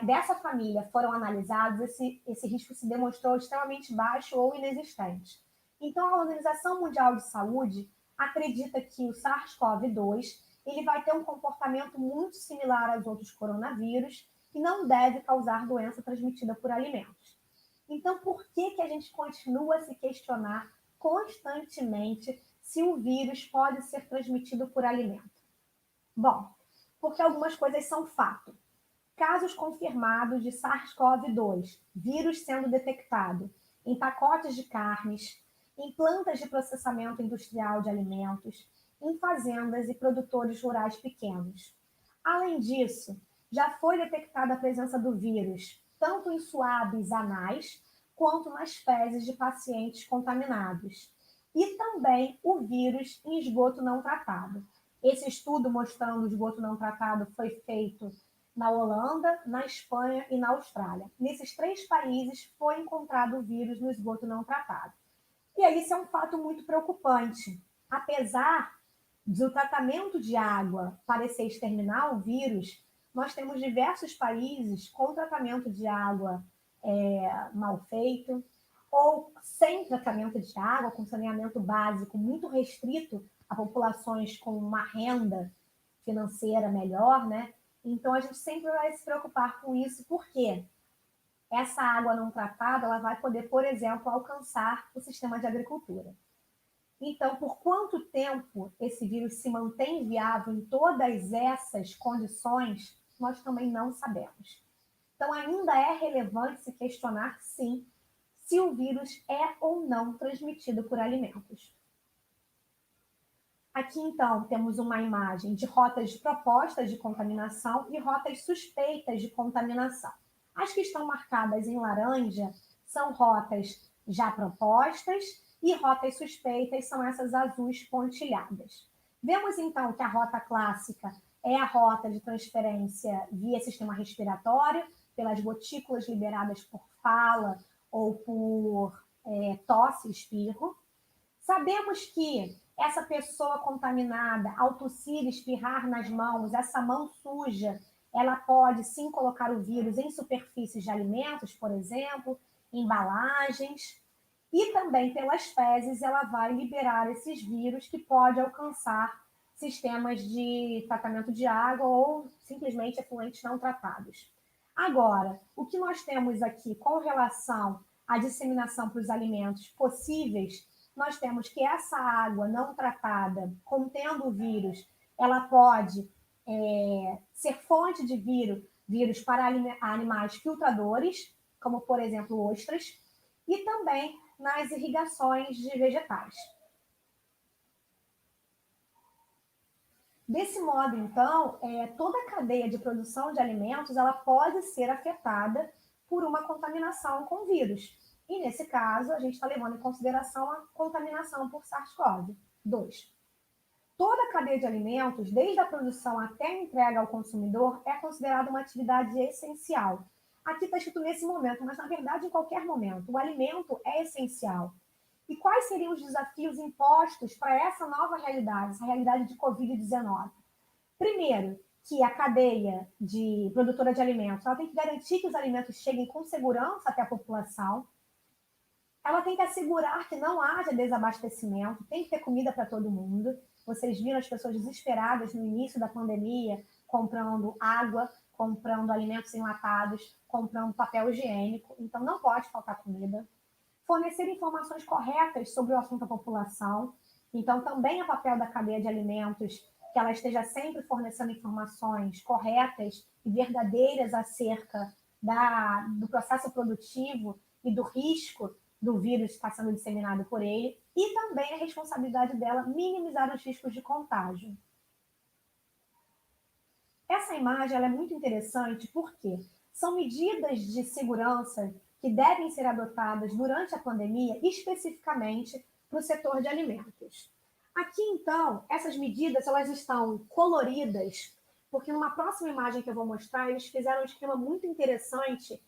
dessa família foram analisados, esse risco se demonstrou extremamente baixo ou inexistente. Então, a Organização Mundial de Saúde acredita que o SARS-CoV-2 ele vai ter um comportamento muito similar aos outros coronavírus e não deve causar doença transmitida por alimentos. Então, por que a gente continua a se questionar constantemente se o vírus pode ser transmitido por alimento? Bom, porque algumas coisas são fato. Casos confirmados de SARS-CoV-2, vírus sendo detectado em pacotes de carnes, em plantas de processamento industrial de alimentos, em fazendas e produtores rurais pequenos. Além disso, já foi detectada a presença do vírus tanto em suaves anais quanto nas fezes de pacientes contaminados. E também o vírus em esgoto não tratado. Esse estudo mostrando o esgoto não tratado foi feito na Holanda, na Espanha e na Austrália. Nesses 3 países foi encontrado o vírus no esgoto não tratado. E aí isso é um fato muito preocupante. Apesar do tratamento de água parecer exterminar o vírus, nós temos diversos países com tratamento de água mal feito, ou sem tratamento de água, com saneamento básico muito restrito a populações com uma renda financeira melhor, né? Então, a gente sempre vai se preocupar com isso, porque essa água não tratada, ela vai poder, por exemplo, alcançar o sistema de agricultura. Então, por quanto tempo esse vírus se mantém viável em todas essas condições, nós também não sabemos. Então, ainda é relevante se questionar, sim, se o vírus é ou não transmitido por alimentos. Aqui, então, temos uma imagem de rotas propostas de contaminação e rotas suspeitas de contaminação. As que estão marcadas em laranja são rotas já propostas e rotas suspeitas são essas azuis pontilhadas. Vemos, então, que a rota clássica é a rota de transferência via sistema respiratório, pelas gotículas liberadas por fala ou por tosse e espirro. Sabemos que essa pessoa contaminada, ao tossir e espirrar nas mãos, essa mão suja, ela pode sim colocar o vírus em superfícies de alimentos, por exemplo, embalagens, e também pelas fezes ela vai liberar esses vírus que pode alcançar sistemas de tratamento de água ou simplesmente efluentes não tratados. Agora, o que nós temos aqui com relação à disseminação para os alimentos possíveis, nós temos que essa água não tratada, contendo o vírus, ela pode ser fonte de vírus para animais filtradores, como, por exemplo, ostras, e também nas irrigações de vegetais. Desse modo, então, toda a cadeia de produção de alimentos ela pode ser afetada por uma contaminação com vírus. E, nesse caso, a gente está levando em consideração a contaminação por SARS-CoV-2. Toda a cadeia de alimentos, desde a produção até a entrega ao consumidor, é considerada uma atividade essencial. Aqui está escrito nesse momento, mas, na verdade, em qualquer momento. O alimento é essencial. E quais seriam os desafios impostos para essa nova realidade, essa realidade de Covid-19? Primeiro, que a cadeia de produtora de alimentos, ela tem que garantir que os alimentos cheguem com segurança até a população. Ela tem que assegurar que não haja desabastecimento, tem que ter comida para todo mundo. Vocês viram as pessoas desesperadas no início da pandemia, comprando água, comprando alimentos enlatados, comprando papel higiênico. Então, não pode faltar comida. Fornecer informações corretas sobre o assunto à população. Então, também é papel da cadeia de alimentos que ela esteja sempre fornecendo informações corretas e verdadeiras acerca do processo produtivo e do risco do vírus estar sendo disseminado por ele, e também a responsabilidade dela minimizar os riscos de contágio. Essa imagem ela é muito interessante porque são medidas de segurança que devem ser adotadas durante a pandemia, especificamente para o setor de alimentos. Aqui, então, essas medidas elas estão coloridas, porque numa próxima imagem que eu vou mostrar, eles fizeram um esquema muito interessante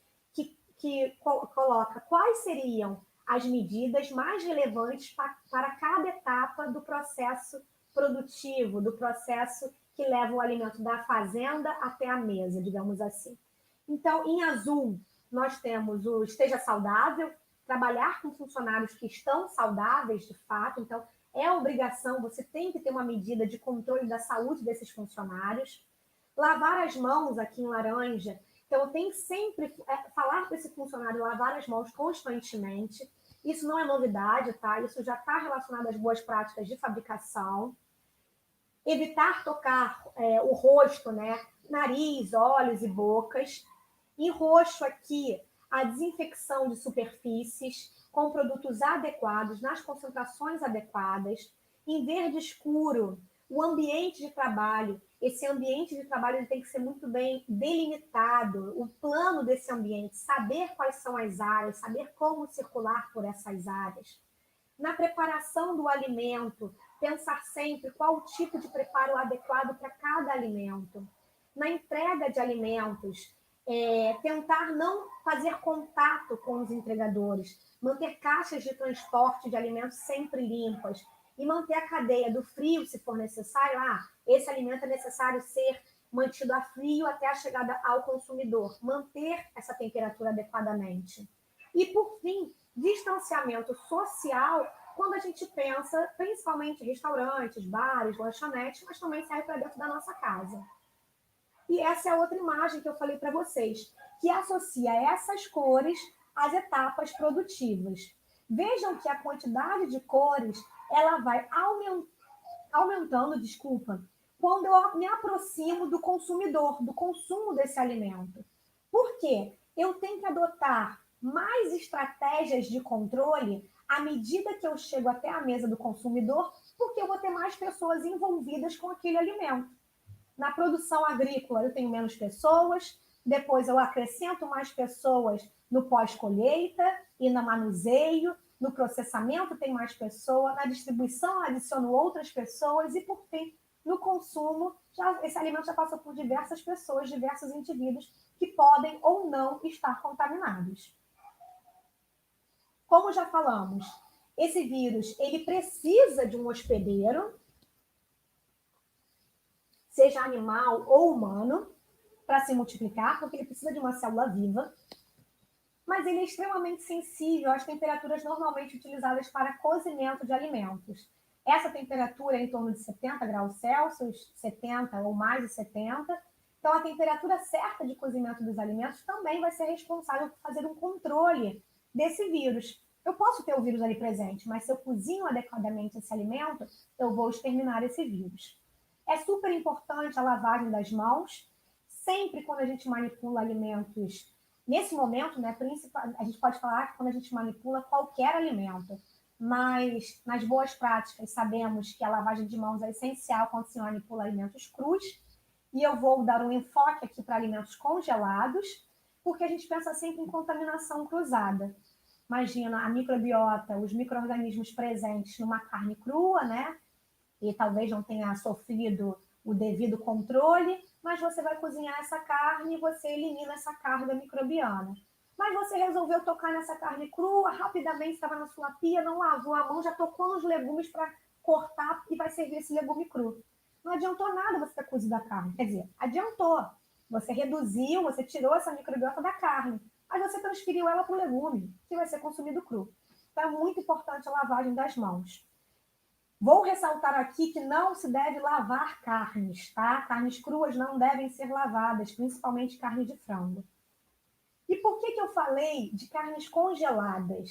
que coloca quais seriam as medidas mais relevantes para cada etapa do processo produtivo, do processo que leva o alimento da fazenda até a mesa, digamos assim. Então, em azul, nós temos o Esteja Saudável, trabalhar com funcionários que estão saudáveis, de fato. Então, é obrigação, você tem que ter uma medida de controle da saúde desses funcionários. Lavar as mãos, aqui em laranja. Então, eu tenho que sempre falar para esse funcionário lavar as mãos constantemente. Isso não é novidade, tá? Isso já está relacionado às boas práticas de fabricação. Evitar tocar o rosto, né? Nariz, olhos e bocas. Em roxo aqui, a desinfecção de superfícies com produtos adequados, nas concentrações adequadas. Em verde escuro, o ambiente de trabalho. Esse ambiente de trabalho ele tem que ser muito bem delimitado, o plano desse ambiente, saber quais são as áreas, saber como circular por essas áreas. Na preparação do alimento, pensar sempre qual o tipo de preparo adequado para cada alimento. Na entrega de alimentos, tentar não fazer contato com os entregadores, manter caixas de transporte de alimentos sempre limpas e manter a cadeia do frio, se for necessário. Esse alimento é necessário ser mantido a frio até a chegada ao consumidor, manter essa temperatura adequadamente. E, por fim, distanciamento social, quando a gente pensa, principalmente em restaurantes, bares, lanchonetes, mas também serve para dentro da nossa casa. E essa é a outra imagem que eu falei para vocês, que associa essas cores às etapas produtivas. Vejam que a quantidade de cores ela vai aumentando, quando eu me aproximo do consumidor, do consumo desse alimento. Por quê? Eu tenho que adotar mais estratégias de controle à medida que eu chego até a mesa do consumidor, porque eu vou ter mais pessoas envolvidas com aquele alimento. Na produção agrícola, eu tenho menos pessoas, depois eu acrescento mais pessoas no pós-colheita e no manuseio, no processamento tem mais pessoas, na distribuição adiciono outras pessoas e, por fim, no consumo, esse alimento já passou por diversas pessoas, diversos indivíduos que podem ou não estar contaminados. Como já falamos, esse vírus ele precisa de um hospedeiro, seja animal ou humano, para se multiplicar, porque ele precisa de uma célula viva, mas ele é extremamente sensível às temperaturas normalmente utilizadas para cozimento de alimentos. Essa temperatura é em torno de 70 graus Celsius, 70 ou mais de 70. Então, a temperatura certa de cozimento dos alimentos também vai ser responsável por fazer um controle desse vírus. Eu posso ter o vírus ali presente, mas se eu cozinho adequadamente esse alimento, eu vou exterminar esse vírus. É super importante a lavagem das mãos. Sempre quando a gente manipula alimentos, nesse momento, né, a gente pode falar que quando a gente manipula qualquer alimento, mas nas boas práticas sabemos que a lavagem de mãos é essencial quando se manipula alimentos crus. E eu vou dar um enfoque aqui para alimentos congelados, porque a gente pensa sempre em contaminação cruzada. Imagina a microbiota, os micro-organismos presentes numa carne crua, né? E talvez não tenha sofrido o devido controle, mas você vai cozinhar essa carne e você elimina essa carga microbiana. Mas você resolveu tocar nessa carne crua, rapidamente estava na sua pia, não lavou a mão, já tocou nos legumes para cortar e vai servir esse legume cru. Não adiantou nada você ter cozido a carne. Quer dizer, adiantou. Você reduziu, você tirou essa microbiota da carne, mas você transferiu ela para o legume, que vai ser consumido cru. Então é muito importante a lavagem das mãos. Vou ressaltar aqui que não se deve lavar carnes, tá? Carnes cruas não devem ser lavadas, principalmente carne de frango. E por que eu falei de carnes congeladas?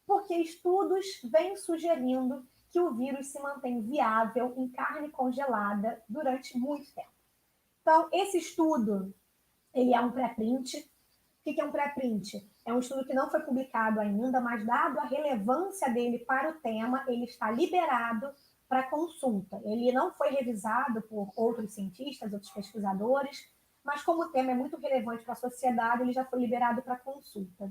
Porque estudos vêm sugerindo que o vírus se mantém viável em carne congelada durante muito tempo. Então, esse estudo, ele é um pré-print. O que é um pré-print? É um estudo que não foi publicado ainda, mas dado a relevância dele para o tema, ele está liberado para consulta. Ele não foi revisado por outros cientistas, outros pesquisadores, mas como o tema é muito relevante para a sociedade, ele já foi liberado para consulta.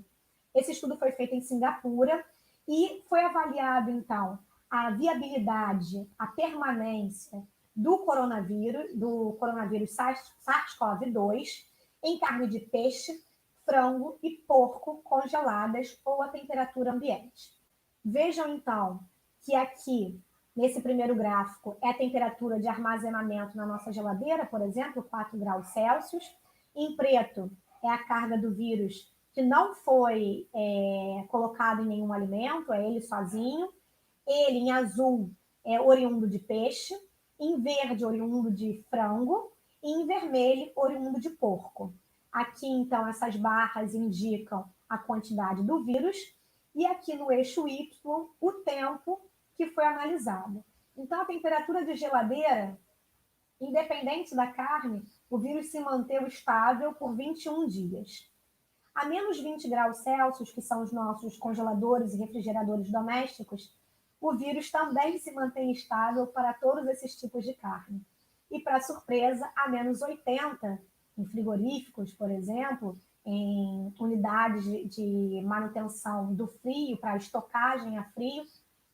Esse estudo foi feito em Singapura e foi avaliado, então, a viabilidade, a permanência do coronavírus SARS-CoV-2 em carne de peixe, frango e porco congeladas ou a temperatura ambiente. Vejam, então, que aqui, nesse primeiro gráfico, é a temperatura de armazenamento na nossa geladeira, por exemplo, 4 graus Celsius. Em preto, é a carga do vírus que não foi colocado em nenhum alimento, é ele sozinho. Ele, em azul, é oriundo de peixe. Em verde, oriundo de frango. E em vermelho, oriundo de porco. Aqui, então, essas barras indicam a quantidade do vírus. E aqui no eixo Y, o tempo que foi analisado. Então, a temperatura de geladeira, independente da carne, o vírus se manteve estável por 21 dias. A menos 20 graus Celsius, que são os nossos congeladores e refrigeradores domésticos, o vírus também se mantém estável para todos esses tipos de carne. E, para surpresa, a menos 80, em frigoríficos, por exemplo, em unidades de manutenção do frio, para estocagem a frio,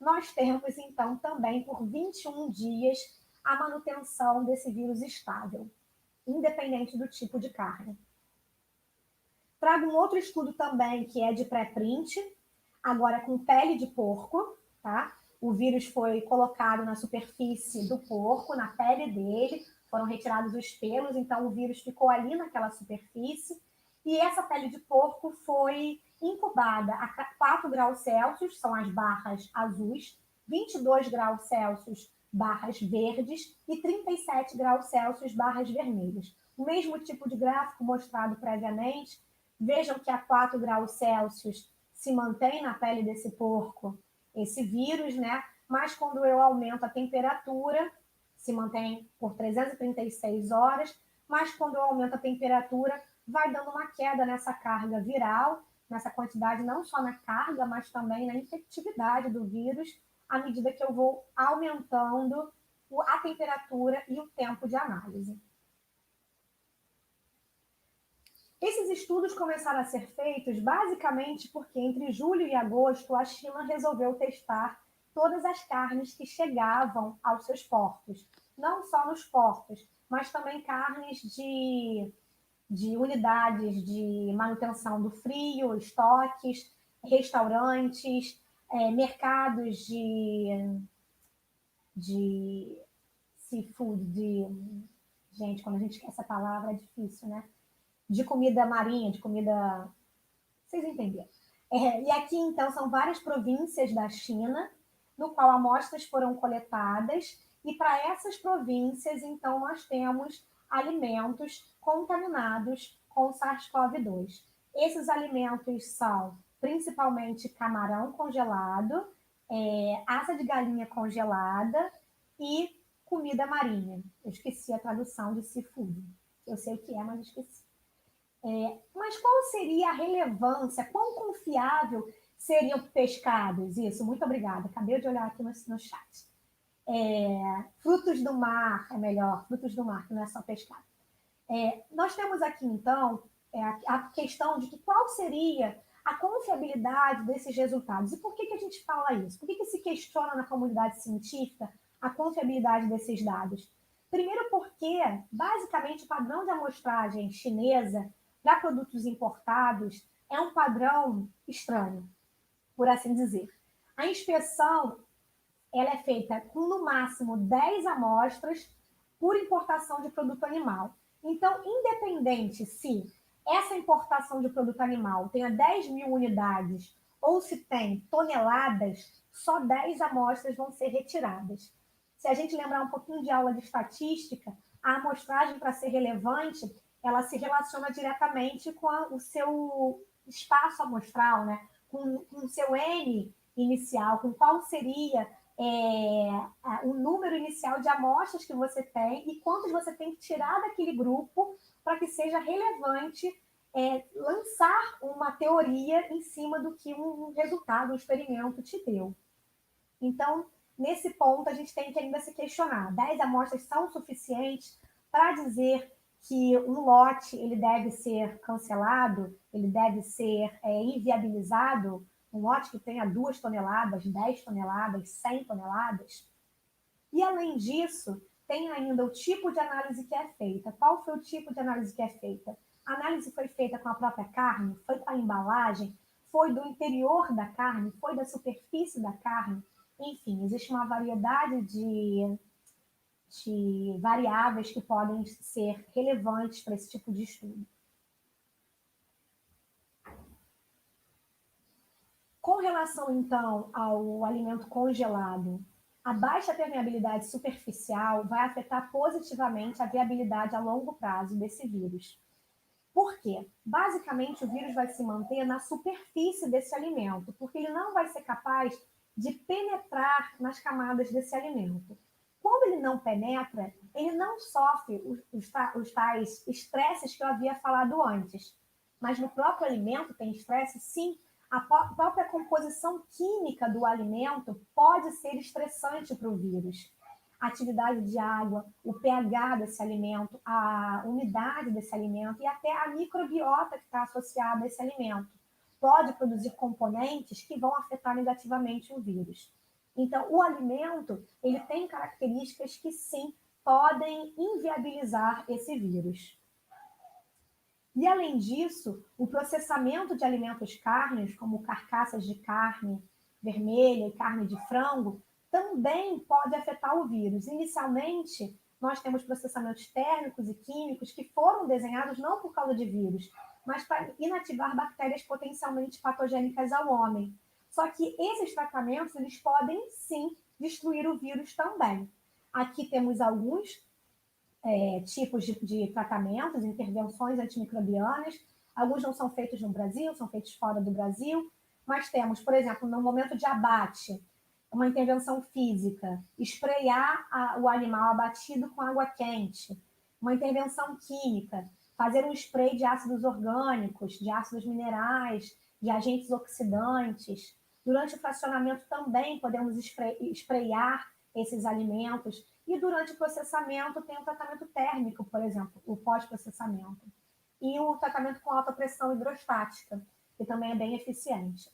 nós temos, então, também por 21 dias a manutenção desse vírus estável, independente do tipo de carne. Trago um outro estudo também, que é de pré-print, agora com pele de porco, tá? O vírus foi colocado na superfície do porco, na pele dele, foram retirados os pelos, então o vírus ficou ali naquela superfície, e essa pele de porco foi incubada a 4 graus Celsius, são as barras azuis, 22 graus Celsius, barras verdes, e 37 graus Celsius, barras vermelhas. O mesmo tipo de gráfico mostrado previamente. Vejam que a 4 graus Celsius se mantém na pele desse porco esse vírus, né? Mas quando eu aumento a temperatura, se mantém por 336 horas, mas quando eu aumento a temperatura, vai dando uma queda nessa carga viral, nessa quantidade, não só na carga, mas também na infectividade do vírus, à medida que eu vou aumentando a temperatura e o tempo de análise. Esses estudos começaram a ser feitos basicamente porque entre julho e agosto a China resolveu testar todas as carnes que chegavam aos seus portos. Não só nos portos, mas também carnes de unidades de manutenção do frio, estoques, restaurantes, mercados de seafood, gente, quando a gente quer essa palavra é difícil, né? De comida marinha, de comida... Vocês entenderam. E aqui, então, são várias províncias da China, no qual amostras foram coletadas, e para essas províncias, então, nós temos alimentos contaminados com SARS-CoV-2. Esses alimentos são, principalmente, camarão congelado, asa de galinha congelada e comida marinha. Eu esqueci a tradução de seafood. Eu sei o que é, mas esqueci. Mas qual seria a relevância, quão confiável seriam pescados? Isso, muito obrigada, acabei de olhar aqui no chat. Frutos do mar, é melhor, frutos do mar, que não é só pescado. Nós temos aqui, então, a questão de que qual seria a confiabilidade desses resultados. E por que a gente fala isso? Por que se questiona na comunidade científica a confiabilidade desses dados? Primeiro porque, basicamente, o padrão de amostragem chinesa para produtos importados é um padrão estranho, por assim dizer. A inspeção ela é feita com, no máximo, 10 amostras por importação de produto animal. Então, independente se essa importação de produto animal tenha 10 mil unidades ou se tem toneladas, só 10 amostras vão ser retiradas. Se a gente lembrar um pouquinho de aula de estatística, a amostragem, para ser relevante, ela se relaciona diretamente com o seu espaço amostral, né? Com o seu N inicial, com qual seria o número inicial de amostras que você tem e quantos você tem que tirar daquele grupo para que seja relevante lançar uma teoria em cima do que um resultado, um experimento te deu. Então, nesse ponto, a gente tem que ainda se questionar. 10 amostras são suficientes para dizer que um lote ele deve ser cancelado, ele deve ser inviabilizado? Um lote que tenha 2 toneladas, 10 toneladas, 100 toneladas? E, além disso, tem ainda o tipo de análise que é feita. Qual foi o tipo de análise que é feita? A análise foi feita com a própria carne? Foi com a embalagem? Foi do interior da carne? Foi da superfície da carne? Enfim, existe uma variedade de variáveis que podem ser relevantes para esse tipo de estudo. Com relação, então, ao alimento congelado, a baixa permeabilidade superficial vai afetar positivamente a viabilidade a longo prazo desse vírus. Por quê? Basicamente, o vírus vai se manter na superfície desse alimento, porque ele não vai ser capaz de penetrar nas camadas desse alimento. Quando ele não penetra, ele não sofre os tais estresses que eu havia falado antes. Mas no próprio alimento tem estresse? Sim. A própria composição química do alimento pode ser estressante para o vírus. A atividade de água, o pH desse alimento, a umidade desse alimento e até a microbiota que está associada a esse alimento pode produzir componentes que vão afetar negativamente o vírus. Então, o alimento ele tem características que, sim, podem inviabilizar esse vírus. E, além disso, o processamento de alimentos cárneos, como carcaças de carne vermelha e carne de frango, também pode afetar o vírus. Inicialmente, nós temos processamentos térmicos e químicos que foram desenhados não por causa de vírus, mas para inativar bactérias potencialmente patogênicas ao homem. Só que esses tratamentos, eles podem, sim, destruir o vírus também. Aqui temos alguns tipos de tratamentos, intervenções antimicrobianas. Alguns não são feitos no Brasil, são feitos fora do Brasil. Mas temos, por exemplo, no momento de abate, uma intervenção física, espraiar o animal abatido com água quente. Uma intervenção química, fazer um spray de ácidos orgânicos, de ácidos minerais, de agentes oxidantes. Durante o fracionamento também podemos espraiar esses alimentos. E durante o processamento tem o tratamento térmico, por exemplo, o pós-processamento. E o tratamento com alta pressão hidrostática, que também é bem eficiente.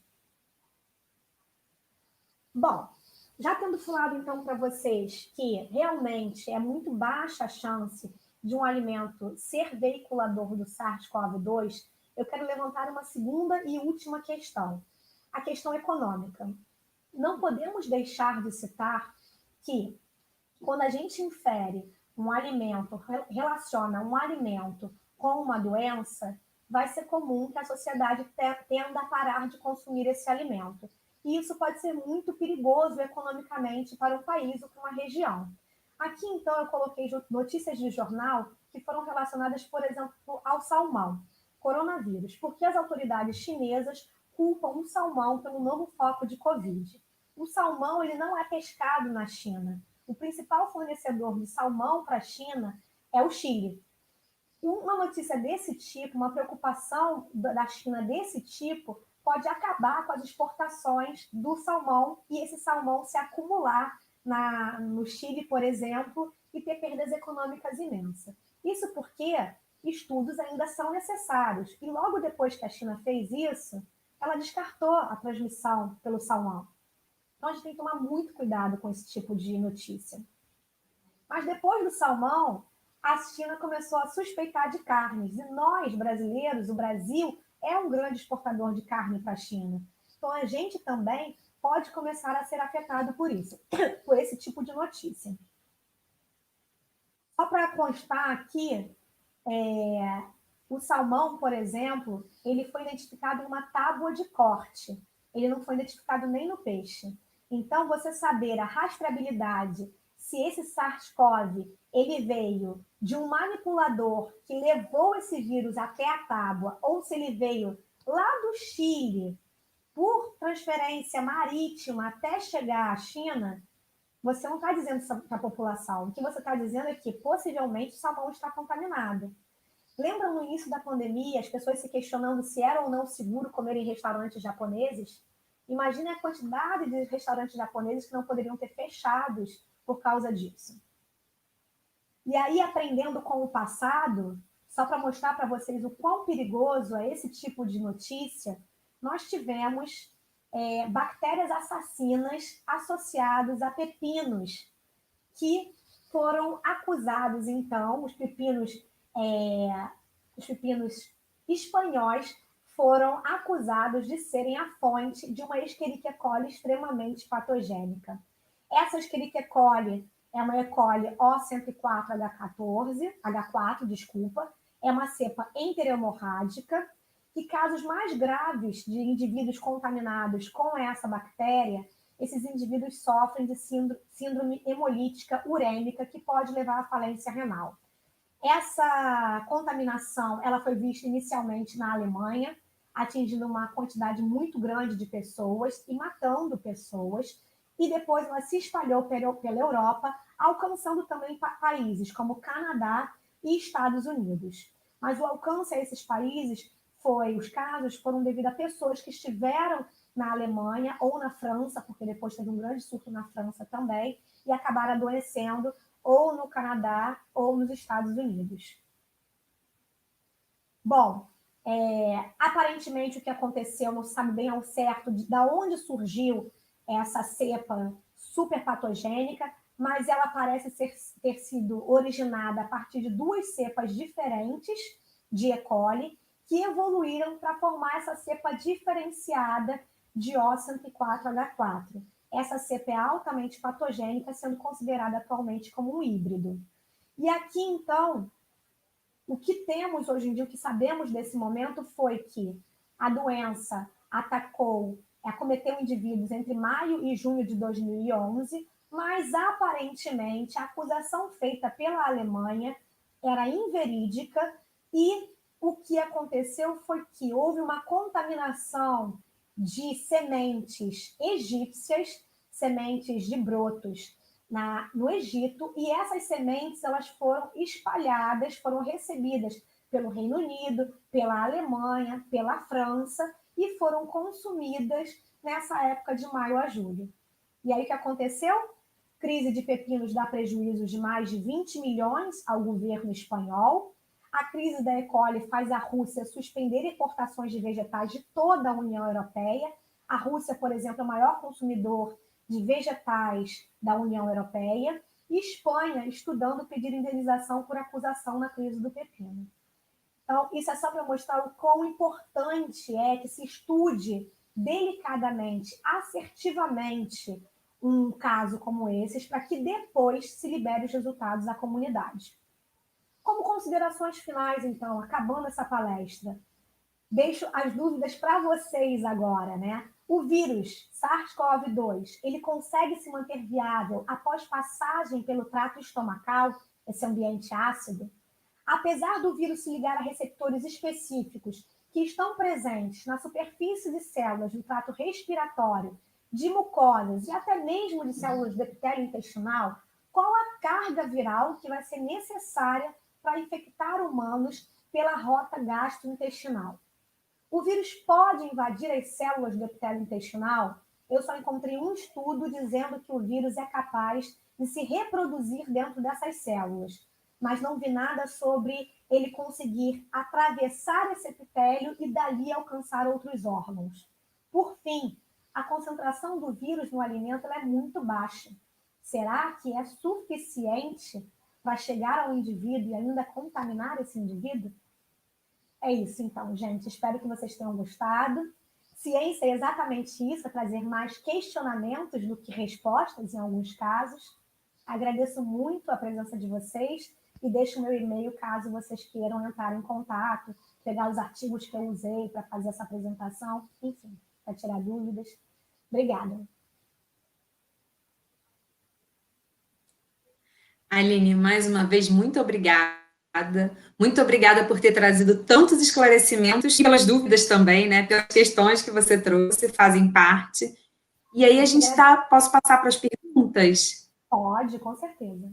Bom, já tendo falado então para vocês que realmente é muito baixa a chance de um alimento ser veiculador do SARS-CoV-2, eu quero levantar uma segunda e última questão, a questão econômica. Não podemos deixar de citar que quando a gente infere um alimento, relaciona um alimento com uma doença, vai ser comum que a sociedade tenda a parar de consumir esse alimento. E isso pode ser muito perigoso economicamente para o país ou para uma região. Aqui, então, eu coloquei notícias de jornal que foram relacionadas, por exemplo, ao salmão, coronavírus, porque as autoridades chinesas culpam o salmão pelo novo foco de Covid. O salmão ele não é pescado na China. O principal fornecedor de salmão para a China é o Chile. Uma notícia desse tipo, uma preocupação da China desse tipo, pode acabar com as exportações do salmão e esse salmão se acumular no Chile, por exemplo, e ter perdas econômicas imensas. Isso porque estudos ainda são necessários. E logo depois que a China fez isso, ela descartou a transmissão pelo salmão. Então, a gente tem que tomar muito cuidado com esse tipo de notícia. Mas depois do salmão, a China começou a suspeitar de carnes. E nós, brasileiros, o Brasil é um grande exportador de carne para a China. Então, a gente também pode começar a ser afetado por isso, por esse tipo de notícia. Só para constar aqui, o salmão, por exemplo, ele foi identificado em uma tábua de corte. Ele não foi identificado nem no peixe. Então, você saber a rastreabilidade, se esse SARS-CoV ele veio de um manipulador que levou esse vírus até a tábua, ou se ele veio lá do Chile, por transferência marítima até chegar à China, você não está dizendo para a população. O que você está dizendo é que possivelmente o salmão está contaminado. Lembra no início da pandemia, as pessoas se questionando se era ou não seguro comer em restaurantes japoneses? Imagina a quantidade de restaurantes japoneses que não poderiam ter fechados por causa disso. E aí, aprendendo com o passado, só para mostrar para vocês o quão perigoso é esse tipo de notícia, nós tivemos bactérias assassinas associadas a pepinos, que foram acusados, então, os pepinos espanhóis foram acusados de serem a fonte de uma Escherichia coli extremamente patogênica. Essa Escherichia coli é uma E. coli O104H4, é uma cepa enterohemorrágica, e casos mais graves de indivíduos contaminados com essa bactéria, esses indivíduos sofrem de síndrome hemolítica urêmica, que pode levar à falência renal. Essa contaminação ela foi vista inicialmente na Alemanha, atingindo uma quantidade muito grande de pessoas e matando pessoas, e depois ela se espalhou pela Europa, alcançando também países como Canadá e Estados Unidos. Mas o alcance a esses países os casos foram devido a pessoas que estiveram na Alemanha ou na França, porque depois teve um grande surto na França também, e acabaram adoecendo ou no Canadá ou nos Estados Unidos. Bom, aparentemente o que aconteceu, não se sabe bem ao certo de onde surgiu essa cepa super patogênica, mas ela parece ter sido originada a partir de duas cepas diferentes de E. coli, que evoluíram para formar essa cepa diferenciada de O104H4. Essa cepa é altamente patogênica, sendo considerada atualmente como um híbrido. E aqui, então, o que temos hoje em dia, o que sabemos desse momento foi que a doença acometeu indivíduos entre maio e junho de 2011, mas aparentemente a acusação feita pela Alemanha era inverídica e o que aconteceu foi que houve uma contaminação de sementes egípcias, sementes de brotos no Egito, e essas sementes elas foram espalhadas, foram recebidas pelo Reino Unido, pela Alemanha, pela França, e foram consumidas nessa época de maio a julho. E aí o que aconteceu? Crise de pepinos dá prejuízo de mais de 20 milhões ao governo espanhol. A crise da E. coli faz a Rússia suspender importações de vegetais de toda a União Europeia. A Rússia, por exemplo, é o maior consumidor de vegetais da União Europeia. E Espanha estudando pedir indenização por acusação na crise do pepino. Então, isso é só para mostrar o quão importante é que se estude delicadamente, assertivamente, um caso como esse, para que depois se libere os resultados à comunidade. Como considerações finais, então, acabando essa palestra, deixo as dúvidas para vocês agora, né? O vírus SARS-CoV-2, ele consegue se manter viável após passagem pelo trato estomacal, esse ambiente ácido? Apesar do vírus se ligar a receptores específicos que estão presentes na superfície de células do trato respiratório, de mucosas e até mesmo de células do epitélio intestinal, qual a carga viral que vai ser necessária para infectar humanos pela rota gastrointestinal? O vírus pode invadir as células do epitélio intestinal? Eu só encontrei um estudo dizendo que o vírus é capaz de se reproduzir dentro dessas células, mas não vi nada sobre ele conseguir atravessar esse epitélio e dali alcançar outros órgãos. Por fim, a concentração do vírus no alimento é muito baixa. Será que é suficiente para chegar ao indivíduo e ainda contaminar esse indivíduo? É isso, então, gente. Espero que vocês tenham gostado. Ciência é exatamente isso, é trazer mais questionamentos do que respostas, em alguns casos. Agradeço muito a presença de vocês e deixo o meu e-mail caso vocês queiram entrar em contato, pegar os artigos que eu usei para fazer essa apresentação, enfim, para tirar dúvidas. Obrigada. Aline, mais uma vez, muito obrigada. Muito obrigada por ter trazido tantos esclarecimentos e pelas dúvidas também, né? Pelas questões que você trouxe, fazem parte. E aí posso passar para as perguntas? Pode, com certeza.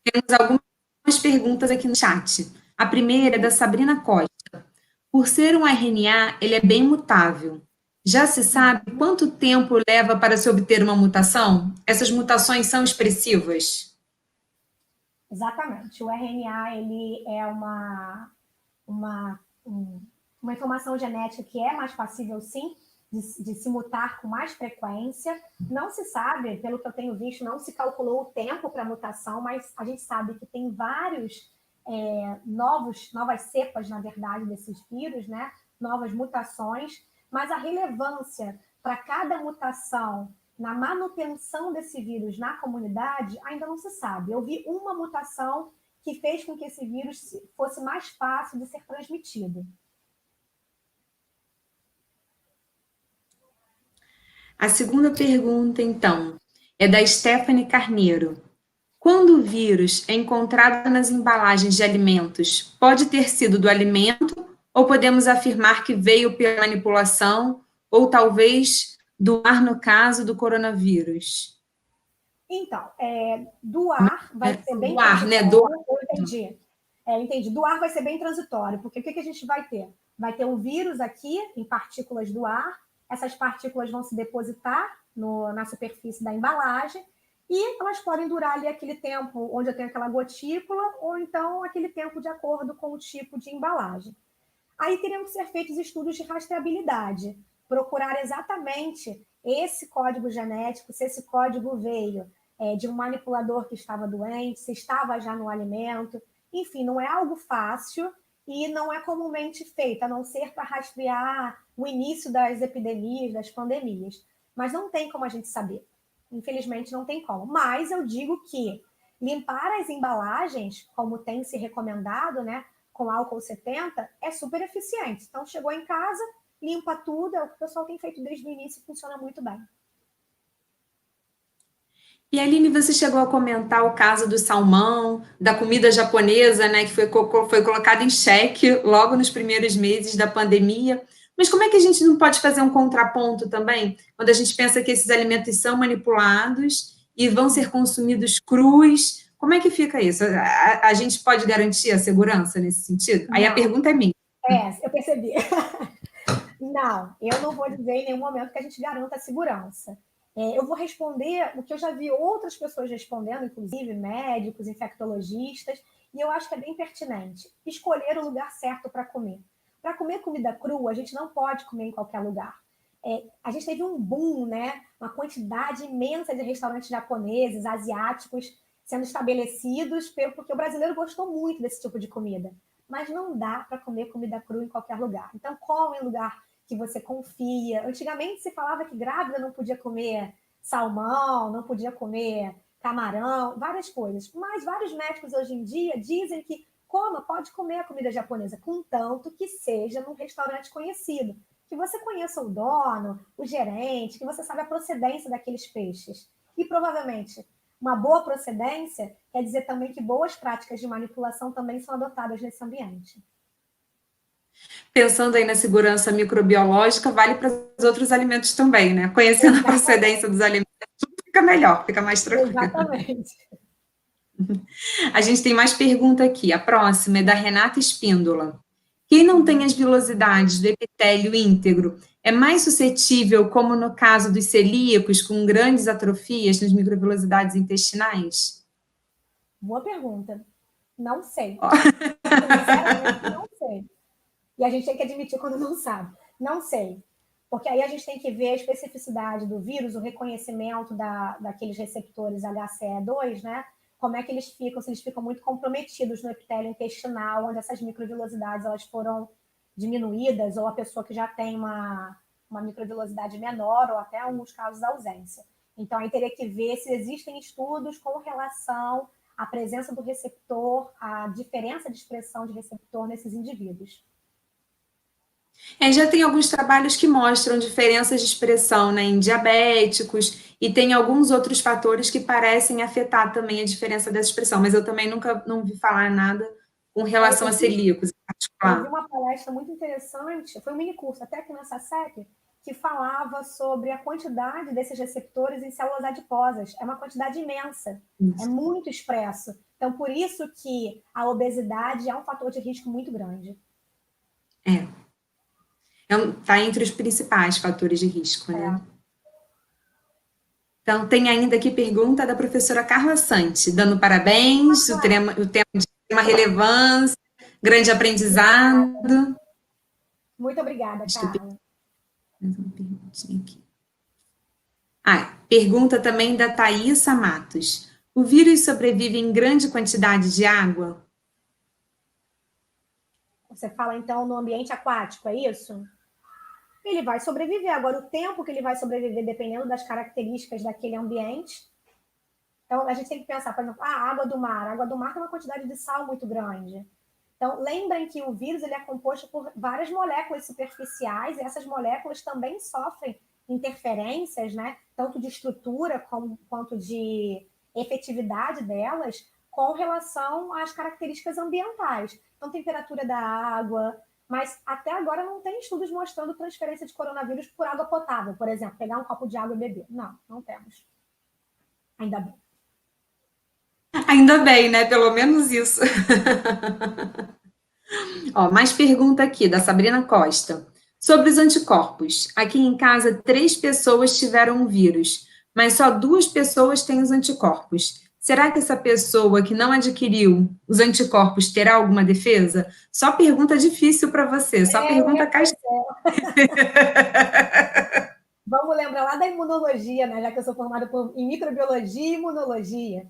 Temos algumas perguntas aqui no chat. A primeira é da Sabrina Costa. Por ser um RNA, ele é bem mutável. Já se sabe quanto tempo leva para se obter uma mutação? Essas mutações são expressivas? Exatamente. O RNA ele é uma informação genética que é mais passível, sim, de se mutar com mais frequência. Não se sabe, pelo que eu tenho visto, não se calculou o tempo para mutação, mas a gente sabe que tem vários novas cepas, na verdade, desses vírus, né? Novas mutações, mas a relevância para cada mutação na manutenção desse vírus na comunidade ainda não se sabe. Eu vi uma mutação que fez com que esse vírus fosse mais fácil de ser transmitido. A segunda pergunta, então, é da Stephanie Carneiro. Quando o vírus é encontrado nas embalagens de alimentos, pode ter sido do alimento ou podemos afirmar que veio pela manipulação ou talvez do ar, no caso do coronavírus? Então, do ar vai ser bem do ar, né? Entendi. Do ar vai ser bem transitório, porque o que a gente vai ter? Vai ter um vírus aqui, em partículas do ar, essas partículas vão se depositar na superfície da embalagem e elas podem durar ali aquele tempo onde eu tenho aquela gotícula ou então aquele tempo de acordo com o tipo de embalagem. Aí teriam que ser feitos estudos de rastreabilidade, procurar exatamente esse código genético, se esse código veio de um manipulador que estava doente, se estava já no alimento. Enfim, não é algo fácil e não é comumente feito, a não ser para rastrear o início das epidemias, das pandemias. Mas não tem como a gente saber. Infelizmente, não tem como. Mas eu digo que limpar as embalagens, como tem se recomendado, né, com álcool 70, é super eficiente. Então, chegou em casa, limpa tudo, é o que o pessoal tem feito desde o início e funciona muito bem. E, Aline, você chegou a comentar o caso do salmão, da comida japonesa, né, que foi colocada em xeque logo nos primeiros meses da pandemia. Mas como é que a gente não pode fazer um contraponto também, quando a gente pensa que esses alimentos são manipulados e vão ser consumidos crus? Como é que fica isso? A gente pode garantir a segurança nesse sentido? Aí a pergunta é minha. Eu percebi. Não, eu não vou dizer em nenhum momento que a gente garanta a segurança. Eu vou responder o que eu já vi outras pessoas respondendo, inclusive médicos, infectologistas, e eu acho que é bem pertinente. Escolher o lugar certo para comer. Para comer comida crua, a gente não pode comer em qualquer lugar. A gente teve um boom, né? Uma quantidade imensa de restaurantes japoneses, asiáticos, sendo estabelecidos, porque o brasileiro gostou muito desse tipo de comida. Mas não dá para comer comida crua em qualquer lugar. Então, come em lugar que você confia. Antigamente se falava que grávida não podia comer salmão, não podia comer camarão, várias coisas. Mas vários médicos hoje em dia dizem que pode comer a comida japonesa, contanto que seja num restaurante conhecido. Que você conheça o dono, o gerente, que você sabe a procedência daqueles peixes. E provavelmente uma boa procedência quer dizer também que boas práticas de manipulação também são adotadas nesse ambiente. Pensando aí na segurança microbiológica, vale para os outros alimentos também, né? Conhecendo a procedência dos alimentos, tudo fica melhor, fica mais tranquilo. Exatamente. A gente tem mais pergunta aqui. A próxima é da Renata Espíndola. Quem não tem as vilosidades do epitélio íntegro é mais suscetível, como no caso dos celíacos, com grandes atrofias nas microvilosidades intestinais? Boa pergunta. Não sei. Sinceramente, não sei. E a gente tem que admitir quando não sabe. Não sei. Porque aí a gente tem que ver a especificidade do vírus, o reconhecimento daqueles receptores HCE2, né? Como é que eles ficam, se eles ficam muito comprometidos no epitélio intestinal, onde essas microvilosidades elas foram diminuídas, ou a pessoa que já tem uma microvilosidade menor, ou até, em alguns casos, ausência. Então, aí teria que ver se existem estudos com relação à presença do receptor, a diferença de expressão de receptor nesses indivíduos. Já tem alguns trabalhos que mostram diferenças de expressão, né, em diabéticos, e tem alguns outros fatores que parecem afetar também a diferença dessa expressão, mas eu também nunca não vi falar nada com relação a celíacos em particular. Eu vi uma palestra muito interessante, foi um mini curso até aqui na SACEP, que falava sobre a quantidade desses receptores em células adiposas. É uma quantidade imensa, é muito expresso. Então, por isso que a obesidade é um fator de risco muito grande. Está entre os principais fatores de risco, né? Então, tem ainda aqui pergunta da professora Carla Sante, dando parabéns, o tema de uma relevância, grande aprendizado. Muito obrigada, Carla. Mais uma perguntinha aqui. Pergunta também da Thaísa Matos. O vírus sobrevive em grande quantidade de água? Você fala, então, no ambiente aquático, é isso? Ele vai sobreviver. Agora, o tempo que ele vai sobreviver, dependendo das características daquele ambiente. Então, a gente tem que pensar, por exemplo, a água do mar. A água do mar tem uma quantidade de sal muito grande. Então, lembrem que o vírus ele é composto por várias moléculas superficiais, e essas moléculas também sofrem interferências, né? Tanto de estrutura quanto de efetividade delas, com relação às características ambientais. Então, temperatura da água, mas até agora não tem estudos mostrando transferência de coronavírus por água potável, por exemplo, pegar um copo de água e beber. Não temos. Ainda bem. Ainda bem, né? Pelo menos isso. Mais pergunta aqui, da Sabrina Costa. Sobre os anticorpos. Aqui em casa, 3 pessoas tiveram o vírus, mas só 2 pessoas têm os anticorpos. Será que essa pessoa que não adquiriu os anticorpos terá alguma defesa? Só pergunta difícil para você, só pergunta casca. Vamos lembrar lá da imunologia, né? Já que eu sou formada em microbiologia e imunologia.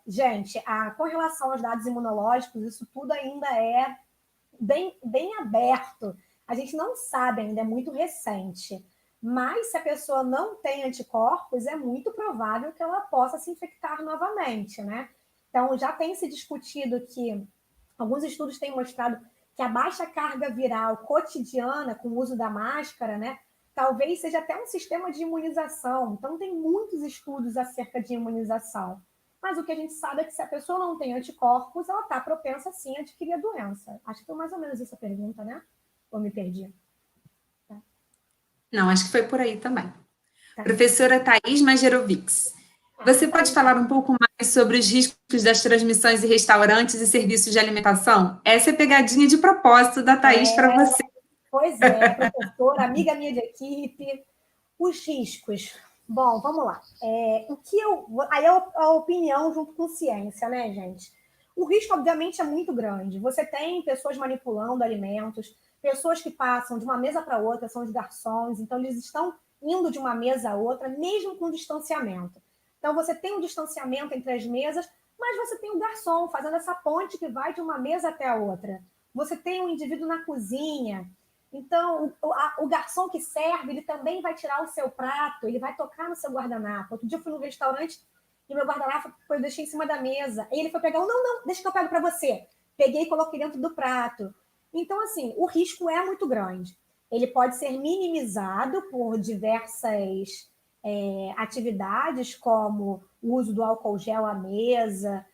Gente, com relação aos dados imunológicos, isso tudo ainda é bem aberto. A gente não sabe ainda, é muito recente. Mas se a pessoa não tem anticorpos, é muito provável que ela possa se infectar novamente, né? Então, já tem se discutido que alguns estudos têm mostrado que a baixa carga viral cotidiana com o uso da máscara, né, talvez seja até um sistema de imunização. Então, tem muitos estudos acerca de imunização. Mas o que a gente sabe é que se a pessoa não tem anticorpos, ela está propensa, sim, a adquirir a doença. Acho que foi mais ou menos essa pergunta, né? Ou me perdi? Não, acho que foi por aí também. Professora Thaís Majerovics, você pode falar um pouco mais sobre os riscos das transmissões em restaurantes e serviços de alimentação? Essa é pegadinha de propósito da Thaís para você. Pois é, professora, amiga minha de equipe. Os riscos. Bom, vamos lá. Aí é a opinião junto com ciência, né, gente? O risco, obviamente, é muito grande. Você tem pessoas manipulando alimentos, pessoas que passam de uma mesa para outra, são os garçons, então eles estão indo de uma mesa a outra, mesmo com distanciamento. Então, você tem um distanciamento entre as mesas, mas você tem o garçom fazendo essa ponte que vai de uma mesa até a outra. Você tem um indivíduo na cozinha. Então, o garçom que serve, ele também vai tirar o seu prato, ele vai tocar no seu guardanapo. Outro dia eu fui num restaurante e meu guardanapo eu deixei em cima da mesa. E ele foi pegar, não, deixa que eu pego para você. Peguei e coloquei dentro do prato. Então, assim, o risco é muito grande. Ele pode ser minimizado por diversas atividades, como o uso do álcool gel à mesa,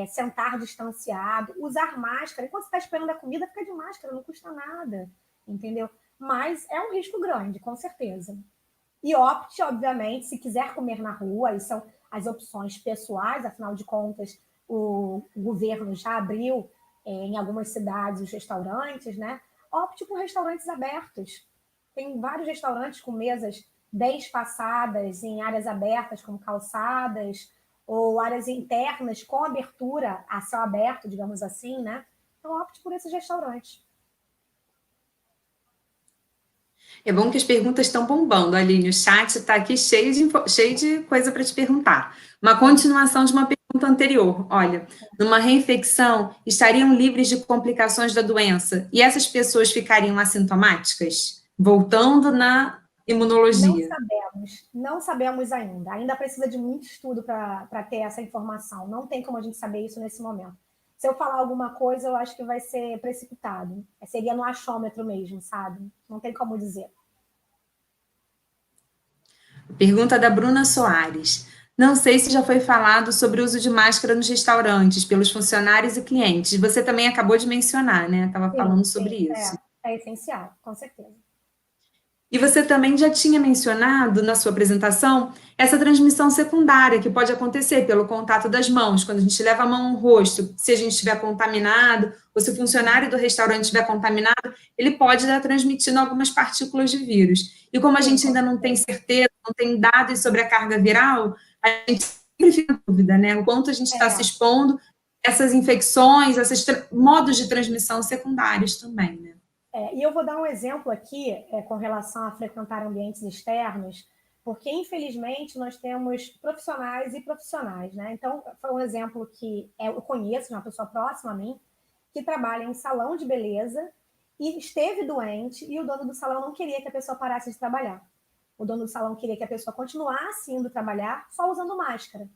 sentar distanciado, usar máscara. Enquanto você está esperando a comida, fica de máscara, não custa nada, entendeu? Mas é um risco grande, com certeza. E opte, obviamente, se quiser comer na rua, aí são as opções pessoais, afinal de contas, o governo já abriu em algumas cidades os restaurantes, né? Opte por restaurantes abertos. Tem vários restaurantes com mesas bem espaçadas em áreas abertas, como calçadas, ou áreas internas com abertura a céu aberto, digamos assim, né? Então, opte por esses restaurantes. É bom que as perguntas estão bombando, Aline. O chat está aqui cheio de coisa para te perguntar. Uma continuação de uma pergunta pergunta anterior. Olha, numa reinfecção, estariam livres de complicações da doença e essas pessoas ficariam assintomáticas? Voltando na imunologia. Não sabemos ainda. Ainda precisa de muito estudo para ter essa informação. Não tem como a gente saber isso nesse momento. Se eu falar alguma coisa, eu acho que vai ser precipitado. Seria no achômetro mesmo, sabe? Não tem como dizer. Pergunta da Bruna Soares. Não sei se já foi falado sobre o uso de máscara nos restaurantes, pelos funcionários e clientes. Você também acabou de mencionar, né? Estava falando sobre isso. É essencial, com certeza. E você também já tinha mencionado na sua apresentação essa transmissão secundária que pode acontecer pelo contato das mãos, quando a gente leva a mão no rosto, se a gente estiver contaminado, ou se o funcionário do restaurante estiver contaminado, ele pode estar transmitindo algumas partículas de vírus. E como a gente ainda não tem certeza, não tem dados sobre a carga viral, a gente sempre fica na dúvida, né? O quanto a gente está se expondo a essas infecções, esses modos de transmissão secundários também, né? E eu vou dar um exemplo aqui com relação a frequentar ambientes externos, porque, infelizmente, nós temos profissionais e profissionais, né? Então, foi um exemplo que eu conheço, de uma pessoa próxima a mim, que trabalha em salão de beleza e esteve doente e o dono do salão não queria que a pessoa parasse de trabalhar. O dono do salão queria que a pessoa continuasse indo trabalhar só usando máscara.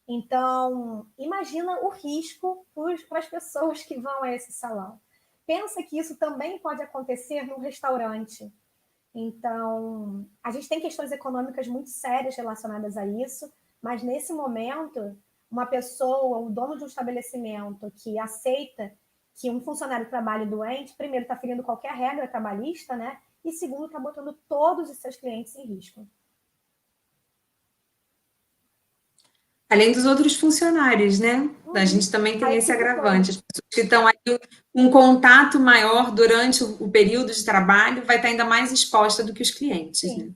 Então, imagina o risco para as pessoas que vão a esse salão. Pensa que isso também pode acontecer no restaurante. Então, a gente tem questões econômicas muito sérias relacionadas a isso, mas nesse momento, uma pessoa, o dono de um estabelecimento que aceita que um funcionário trabalhe doente, primeiro está ferindo qualquer regra trabalhista, né? E segundo, está botando todos os seus clientes em risco. Além dos outros funcionários, né? A gente também tem esse agravante. As pessoas que estão aí com um contato maior durante o período de trabalho vai estar ainda mais exposta do que os clientes, né?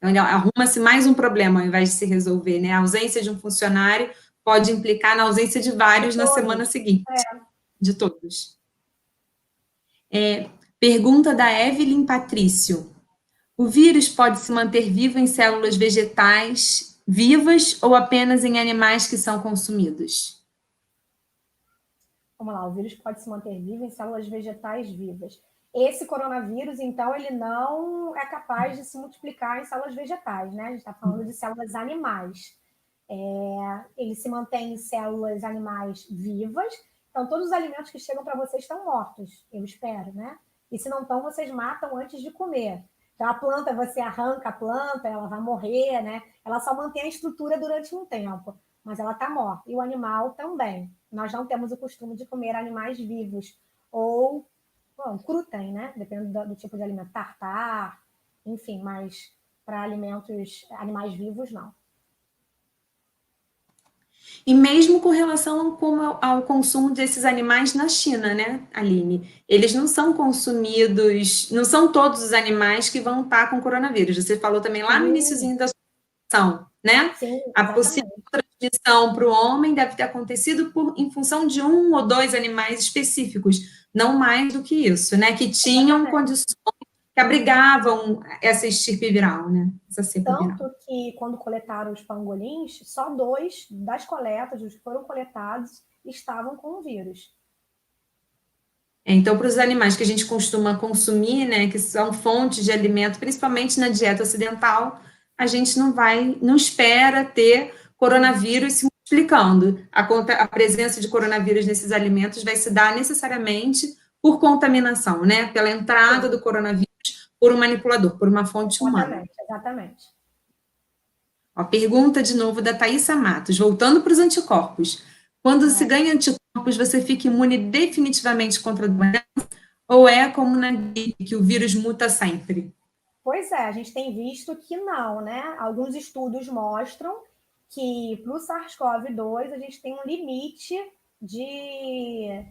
Então, arruma-se mais um problema ao invés de se resolver, né? A ausência de um funcionário pode implicar na ausência de vários na semana seguinte. De todos. Pergunta da Evelyn Patrício. O vírus pode se manter vivo em células vegetais vivas ou apenas em animais que são consumidos? Vamos lá, o vírus pode se manter vivo em células vegetais vivas. Esse coronavírus, então, ele não é capaz de se multiplicar em células vegetais, né? A gente está falando de células animais. Ele se mantém em células animais vivas. Então, todos os alimentos que chegam para vocês estão mortos, eu espero, né? E se não estão, vocês matam antes de comer. Então, a planta, você arranca a planta, ela vai morrer, né? Ela só mantém a estrutura durante um tempo, mas ela está morta. E o animal também. Nós não temos o costume de comer animais vivos. Ou, cru tem, né? Depende do tipo de alimento. Tartar, enfim, mas para alimentos, animais vivos, não. E mesmo com relação ao consumo desses animais na China, né, Aline? Eles não são consumidos, não são todos os animais que vão estar com coronavírus. Você falou também lá no iniciozinho da sua, né? Sim, a possível transmissão para o homem deve ter acontecido em função de 1 ou 2 animais específicos, não mais do que isso, né? Que tinham condições que abrigavam essa estirpe viral, né? Essa cepa viral. Tanto que, quando coletaram os pangolins, só 2 das coletas, os que foram coletados, estavam com o vírus. Então, para os animais que a gente costuma consumir, né, que são fontes de alimento, principalmente na dieta ocidental, a gente não espera ter coronavírus se multiplicando. A presença de coronavírus nesses alimentos vai se dar necessariamente por contaminação, né? Pela entrada do coronavírus por um manipulador, por uma fonte humana. Exatamente. A pergunta de novo da Thaisa Matos, voltando para os anticorpos. Quando se ganha anticorpos, você fica imune definitivamente contra a doença? Ou é como na gripe, que o vírus muta sempre? Pois é, a gente tem visto que não, né? Alguns estudos mostram que para o SARS-CoV-2 a gente tem um limite de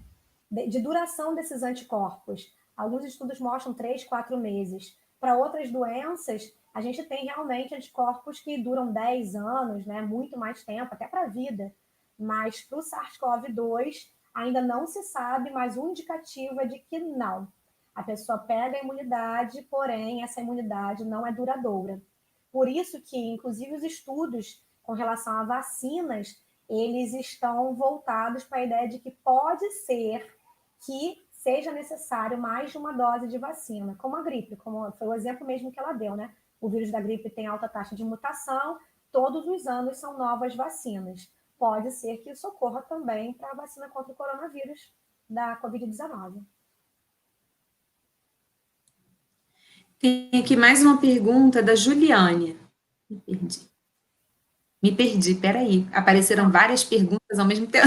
duração desses anticorpos. Alguns estudos mostram 3, 4 meses. Para outras doenças, a gente tem realmente anticorpos que duram 10 anos, né? Muito mais tempo, até para a vida. Mas para o SARS-CoV-2 ainda não se sabe, mas o indicativo é de que não. A pessoa pega a imunidade, porém essa imunidade não é duradoura. Por isso que, inclusive, os estudos com relação a vacinas, eles estão voltados para a ideia de que pode ser que seja necessário mais de uma dose de vacina, como a gripe, como foi o exemplo mesmo que ela deu, né? O vírus da gripe tem alta taxa de mutação, todos os anos são novas vacinas. Pode ser que isso ocorra também para a vacina contra o coronavírus da Covid-19. Tem aqui mais uma pergunta da Juliane. Me perdi, peraí. Apareceram várias perguntas ao mesmo tempo.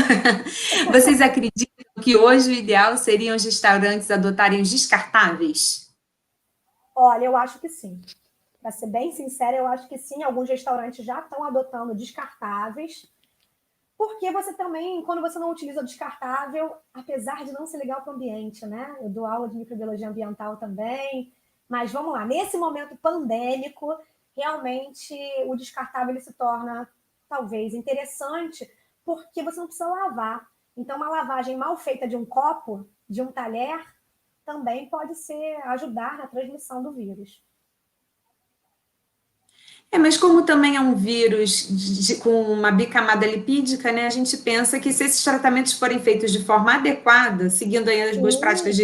Vocês acreditam que hoje o ideal seriam os restaurantes adotarem os descartáveis? Olha, eu acho que sim. Para ser bem sincera, eu acho que sim. Alguns restaurantes já estão adotando descartáveis, porque você também, quando você não utiliza o descartável, apesar de não ser legal para o ambiente, né? Eu dou aula de microbiologia ambiental também, mas vamos lá, nesse momento pandêmico, realmente o descartável ele se torna, talvez, interessante, porque você não precisa lavar. Então, uma lavagem mal feita de um copo, de um talher, também pode ajudar na transmissão do vírus. Mas como também é um vírus com uma bicamada lipídica, né, a gente pensa que se esses tratamentos forem feitos de forma adequada, seguindo aí as boas práticas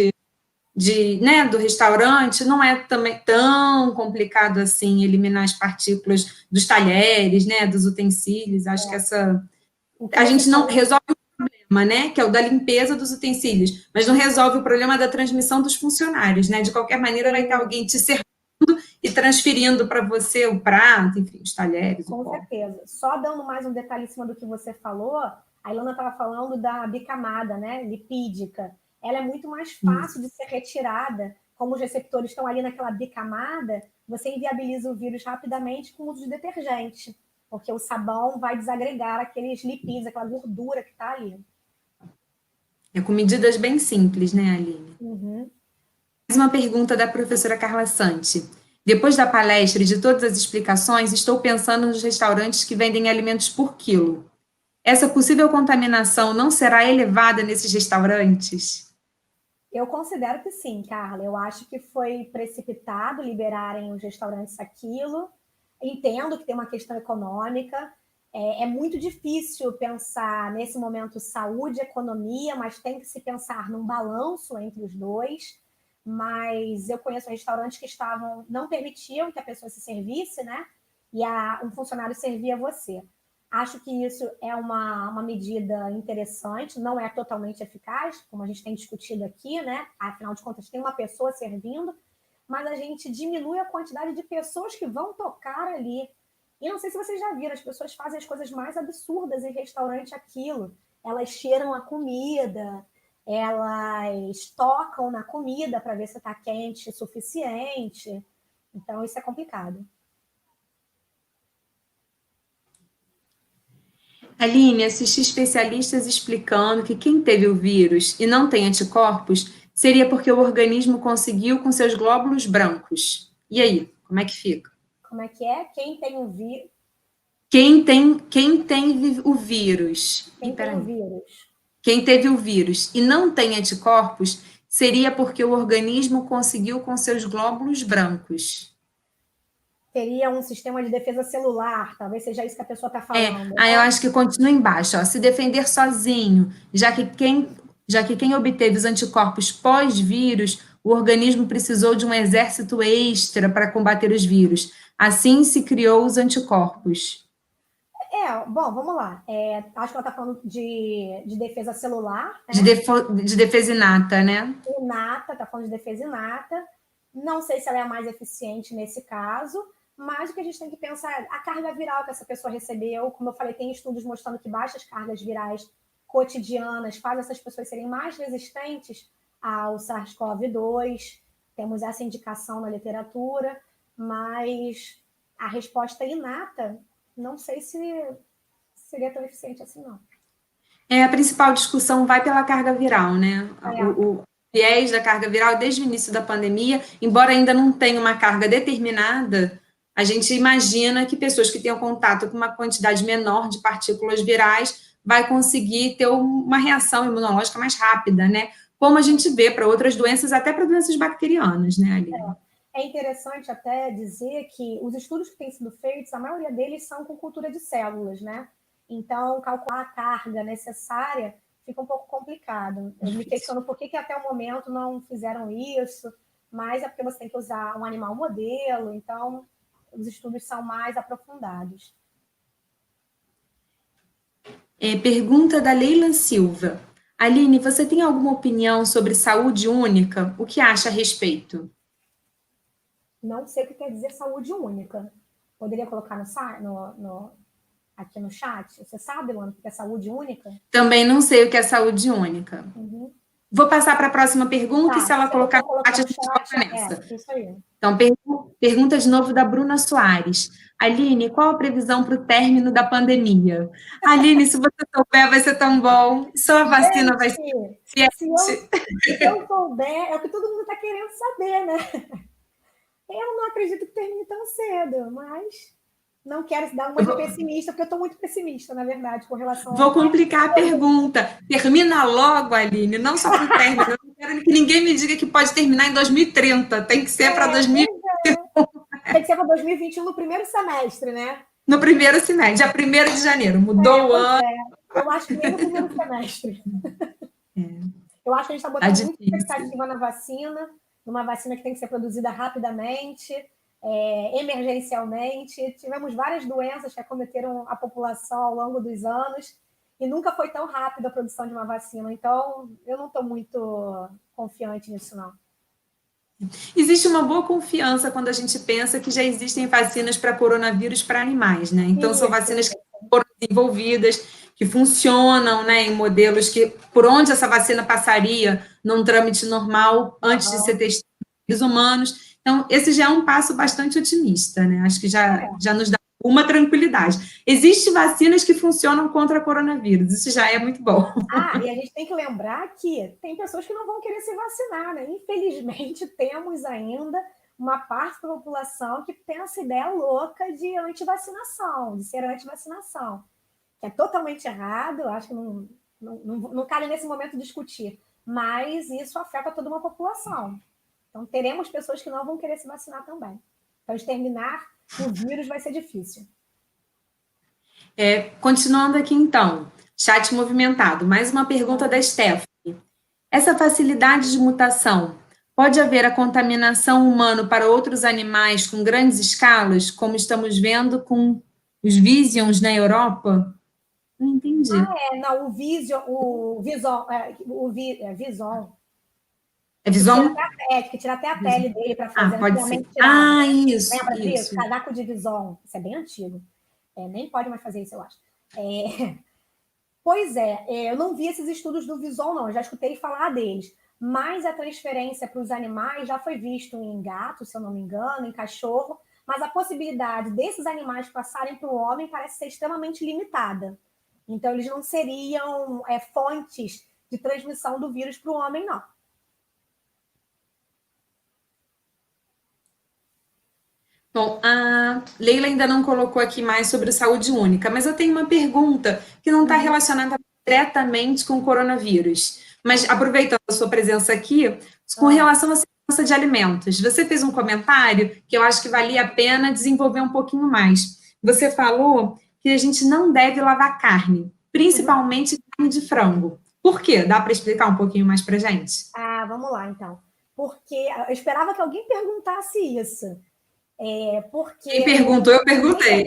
né, do restaurante, não é também tão complicado assim eliminar as partículas dos talheres, né, dos utensílios. Acho que a gente não resolve o problema, né, que é o da limpeza dos utensílios, mas não resolve o problema da transmissão dos funcionários, né? De qualquer maneira, vai ter alguém te servindo e transferindo para você o prato, enfim, os talheres. Com certeza. Só dando mais um detalhe em cima do que você falou, a Ilana estava falando da bicamada, né, lipídica. Ela é muito mais fácil de ser retirada, como os receptores estão ali naquela bicamada, você inviabiliza o vírus rapidamente com o uso de detergente, porque o sabão vai desagregar aqueles lipídios, aquela gordura que está ali. É com medidas bem simples, né, Aline? Uhum. Mais uma pergunta da professora Carla Santi. Depois da palestra e de todas as explicações, estou pensando nos restaurantes que vendem alimentos por quilo. Essa possível contaminação não será elevada nesses restaurantes? Eu considero que sim, Carla. Eu acho que foi precipitado liberarem os restaurantes aquilo. Entendo que tem uma questão econômica. É muito difícil pensar nesse momento saúde e economia, mas tem que se pensar num balanço entre os dois. Mas eu conheço restaurantes que não permitiam que a pessoa se servisse, né? E um funcionário servia você. Acho que isso é uma medida interessante, não é totalmente eficaz, como a gente tem discutido aqui, né? Afinal de contas, tem uma pessoa servindo, mas a gente diminui a quantidade de pessoas que vão tocar ali. E não sei se vocês já viram, as pessoas fazem as coisas mais absurdas em restaurante aquilo. Elas cheiram a comida, elas tocam na comida para ver se está quente o suficiente. Então, isso é complicado. Aline, assisti especialistas explicando que quem teve o vírus e não tem anticorpos seria porque o organismo conseguiu com seus glóbulos brancos. E aí, como é que fica? Como é que é? Quem tem o vírus? Quem tem o vírus. Quem teve o vírus e não tem anticorpos seria porque o organismo conseguiu com seus glóbulos brancos. Teria um sistema de defesa celular, talvez seja isso que a pessoa está falando. Eu acho que continua embaixo, ó, se defender sozinho, já que quem obteve os anticorpos pós-vírus, o organismo precisou de um exército extra para combater os vírus. Assim se criou os anticorpos. Bom, vamos lá. Acho que ela está falando de defesa celular. Né? De defesa inata, né? Está falando de defesa inata. Não sei se ela é a mais eficiente nesse caso, mas o que a gente tem que pensar é a carga viral que essa pessoa recebeu. Como eu falei, tem estudos mostrando que baixas cargas virais cotidianas fazem essas pessoas serem mais resistentes ao SARS-CoV-2. Temos essa indicação na literatura, mas a resposta inata, não sei se seria tão eficiente assim, não. A principal discussão vai pela carga viral, né? O viés da carga viral desde o início da pandemia, embora ainda não tenha uma carga determinada, a gente imagina que pessoas que tenham contato com uma quantidade menor de partículas virais vai conseguir ter uma reação imunológica mais rápida, né? Como a gente vê para outras doenças, até para doenças bacterianas, né, Aline? É interessante até dizer que os estudos que têm sido feitos, a maioria deles são com cultura de células, né? Então, calcular a carga necessária fica um pouco complicado. Eu me questiono por que até o momento não fizeram isso, mas é porque você tem que usar um animal modelo, então os estudos são mais aprofundados. Pergunta da Leila Silva. Aline, você tem alguma opinião sobre saúde única? O que acha a respeito? Não sei o que quer dizer saúde única. Poderia colocar aqui no chat? Você sabe, Luana, o que é saúde única? Também não sei o que é saúde única. Uhum. Vou passar para a próxima pergunta, e se ela colocar no chat, a gente no coloca chat, nessa. Isso aí. Então, pergunta de novo da Bruna Soares. Aline, qual a previsão para o término da pandemia? Aline, se você souber, vai ser tão bom. Só a vacina vai ser... Se eu souber, é o que todo mundo está querendo saber, né? Eu não acredito que termine tão cedo, mas não quero dar uma de pessimista, porque eu estou muito pessimista, na verdade, com relação Vou complicar a pergunta. Termina logo, Aline, não só para o término. Eu não quero que ninguém me diga que pode terminar em 2030. Tem que ser para 2021. Tem que ser para 2021 no primeiro semestre, né? No primeiro semestre, dia 1º de janeiro. Mudou o ano. Eu acho que nem no primeiro semestre. Eu acho que a gente está botando muita expectativa na vacina, numa vacina que tem que ser produzida rapidamente, emergencialmente. Tivemos várias doenças que acometeram a população ao longo dos anos e nunca foi tão rápida a produção de uma vacina. Então, eu não estou muito confiante nisso, não. Existe uma boa confiança quando a gente pensa que já existem vacinas para coronavírus para animais, né? Então, são vacinas que foram desenvolvidas, que funcionam, né, em modelos que, por onde essa vacina passaria num trâmite normal, antes de ser testada em seres humanos. Então, esse já é um passo bastante otimista, né? Acho que já nos dá uma tranquilidade. Existem vacinas que funcionam contra coronavírus, isso já é muito bom. E a gente tem que lembrar que tem pessoas que não vão querer se vacinar, né? Infelizmente, temos ainda uma parte da população que tem essa ideia louca de antivacinação, de ser antivacinação, que é totalmente errado, eu acho que não cabe nesse momento discutir, mas isso afeta toda uma população. Então, teremos pessoas que não vão querer se vacinar também. Então, exterminar o vírus vai ser difícil. Continuando aqui, então, chat movimentado. Mais uma pergunta da Stephanie. Essa facilidade de mutação, pode haver a contaminação humana para outros animais com grandes escalas, como estamos vendo com os Visions na Europa? Não entendi. Não, o Vison. É Vison? Que tira até a pele dele para fazer. Pode ser. Isso. Lembra disso? Casaco de Vison. Isso é bem antigo. Nem pode mais fazer isso, eu acho. Pois eu não vi esses estudos do Vison, não. Eu já escutei falar deles. Mas a transferência para os animais já foi visto em gato, se eu não me engano, em cachorro. Mas a possibilidade desses animais passarem para o homem parece ser extremamente limitada. Então, eles não seriam fontes de transmissão do vírus para o homem, não. Bom, a Leila ainda não colocou aqui mais sobre saúde única, mas eu tenho uma pergunta que não está relacionada diretamente com o coronavírus. Mas, aproveitando a sua presença aqui, com relação à segurança de alimentos, você fez um comentário que eu acho que valia a pena desenvolver um pouquinho mais. Você falou que a gente não deve lavar carne, principalmente carne de frango. Por quê? Dá para explicar um pouquinho mais para a gente? Vamos lá, então. Porque eu esperava que alguém perguntasse isso. Quem perguntou, eu perguntei.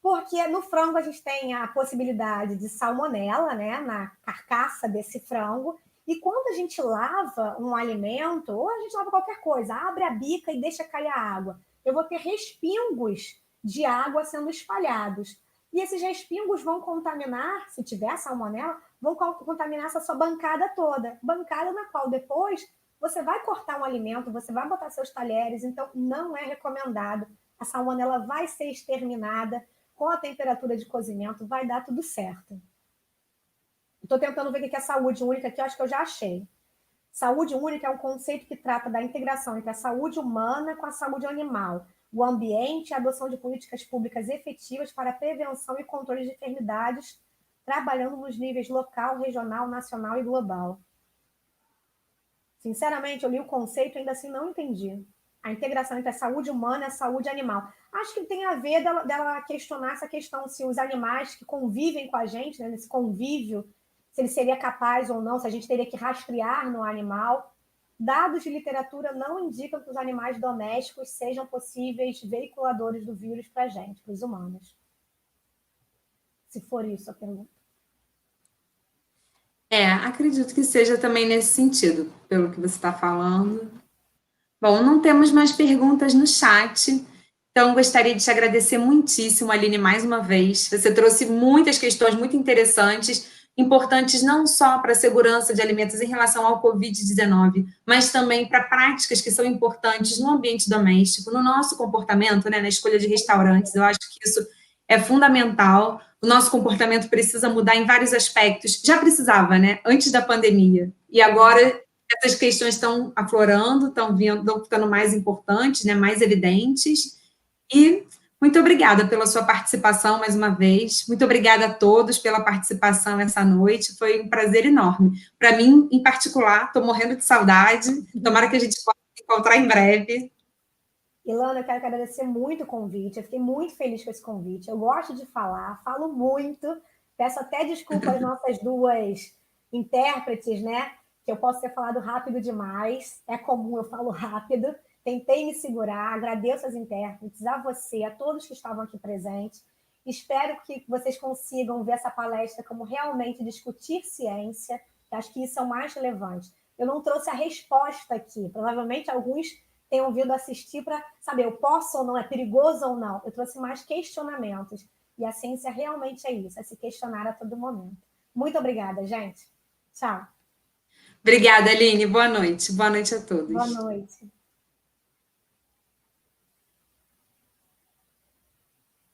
Porque no frango a gente tem a possibilidade de salmonela, né, na carcaça desse frango. E quando a gente lava um alimento, ou a gente lava qualquer coisa, abre a bica e deixa cair a água, eu vou ter respingos de água sendo espalhados. E esses respingos vão contaminar, se tiver salmonela, vão contaminar essa sua bancada toda. Bancada na qual depois você vai cortar um alimento, você vai botar seus talheres, então não é recomendado. A salmonela vai ser exterminada com a temperatura de cozimento, vai dar tudo certo. Estou tentando ver o que é saúde única aqui, eu acho que eu já achei. Saúde única é um conceito que trata da integração entre a saúde humana com a saúde animal, o ambiente e a adoção de políticas públicas efetivas para a prevenção e controle de enfermidades, trabalhando nos níveis local, regional, nacional e global. Sinceramente, eu li o conceito e ainda assim não entendi. A integração entre a saúde humana e a saúde animal. Acho que tem a ver dela questionar essa questão se os animais que convivem com a gente, né, nesse convívio, se ele seria capaz ou não, se a gente teria que rastrear no animal. Dados de literatura não indicam que os animais domésticos sejam possíveis veiculadores do vírus para a gente, para os humanos. Se for isso a pergunta. Acredito que seja também nesse sentido, pelo que você está falando. Bom, não temos mais perguntas no chat, então gostaria de te agradecer muitíssimo, Aline, mais uma vez. Você trouxe muitas questões muito interessantes, importantes não só para a segurança de alimentos em relação ao Covid-19, mas também para práticas que são importantes no ambiente doméstico, no nosso comportamento, né, na escolha de restaurantes. Eu acho que isso é fundamental. O nosso comportamento precisa mudar em vários aspectos. Já precisava, né, antes da pandemia. E agora essas questões estão aflorando, estão ficando mais importantes, né, mais evidentes. E muito obrigada pela sua participação mais uma vez. Muito obrigada a todos pela participação essa noite. Foi um prazer enorme. Para mim, em particular, estou morrendo de saudade. Tomara que a gente possa se encontrar em breve. Ilana, eu quero agradecer muito o convite. Eu fiquei muito feliz com esse convite. Eu gosto de falar, falo muito. Peço até desculpa às nossas duas intérpretes, né? Que eu posso ter falado rápido demais. É comum, eu falo rápido. Tentei me segurar, agradeço às intérpretes, a você, a todos que estavam aqui presentes. Espero que vocês consigam ver essa palestra como realmente discutir ciência, que acho que isso é o mais relevante. Eu não trouxe a resposta aqui, provavelmente alguns tenham vindo assistir para saber, eu posso ou não, é perigoso ou não. Eu trouxe mais questionamentos, e a ciência realmente é isso, é se questionar a todo momento. Muito obrigada, gente. Tchau. Obrigada, Aline. Boa noite. Boa noite a todos. Boa noite.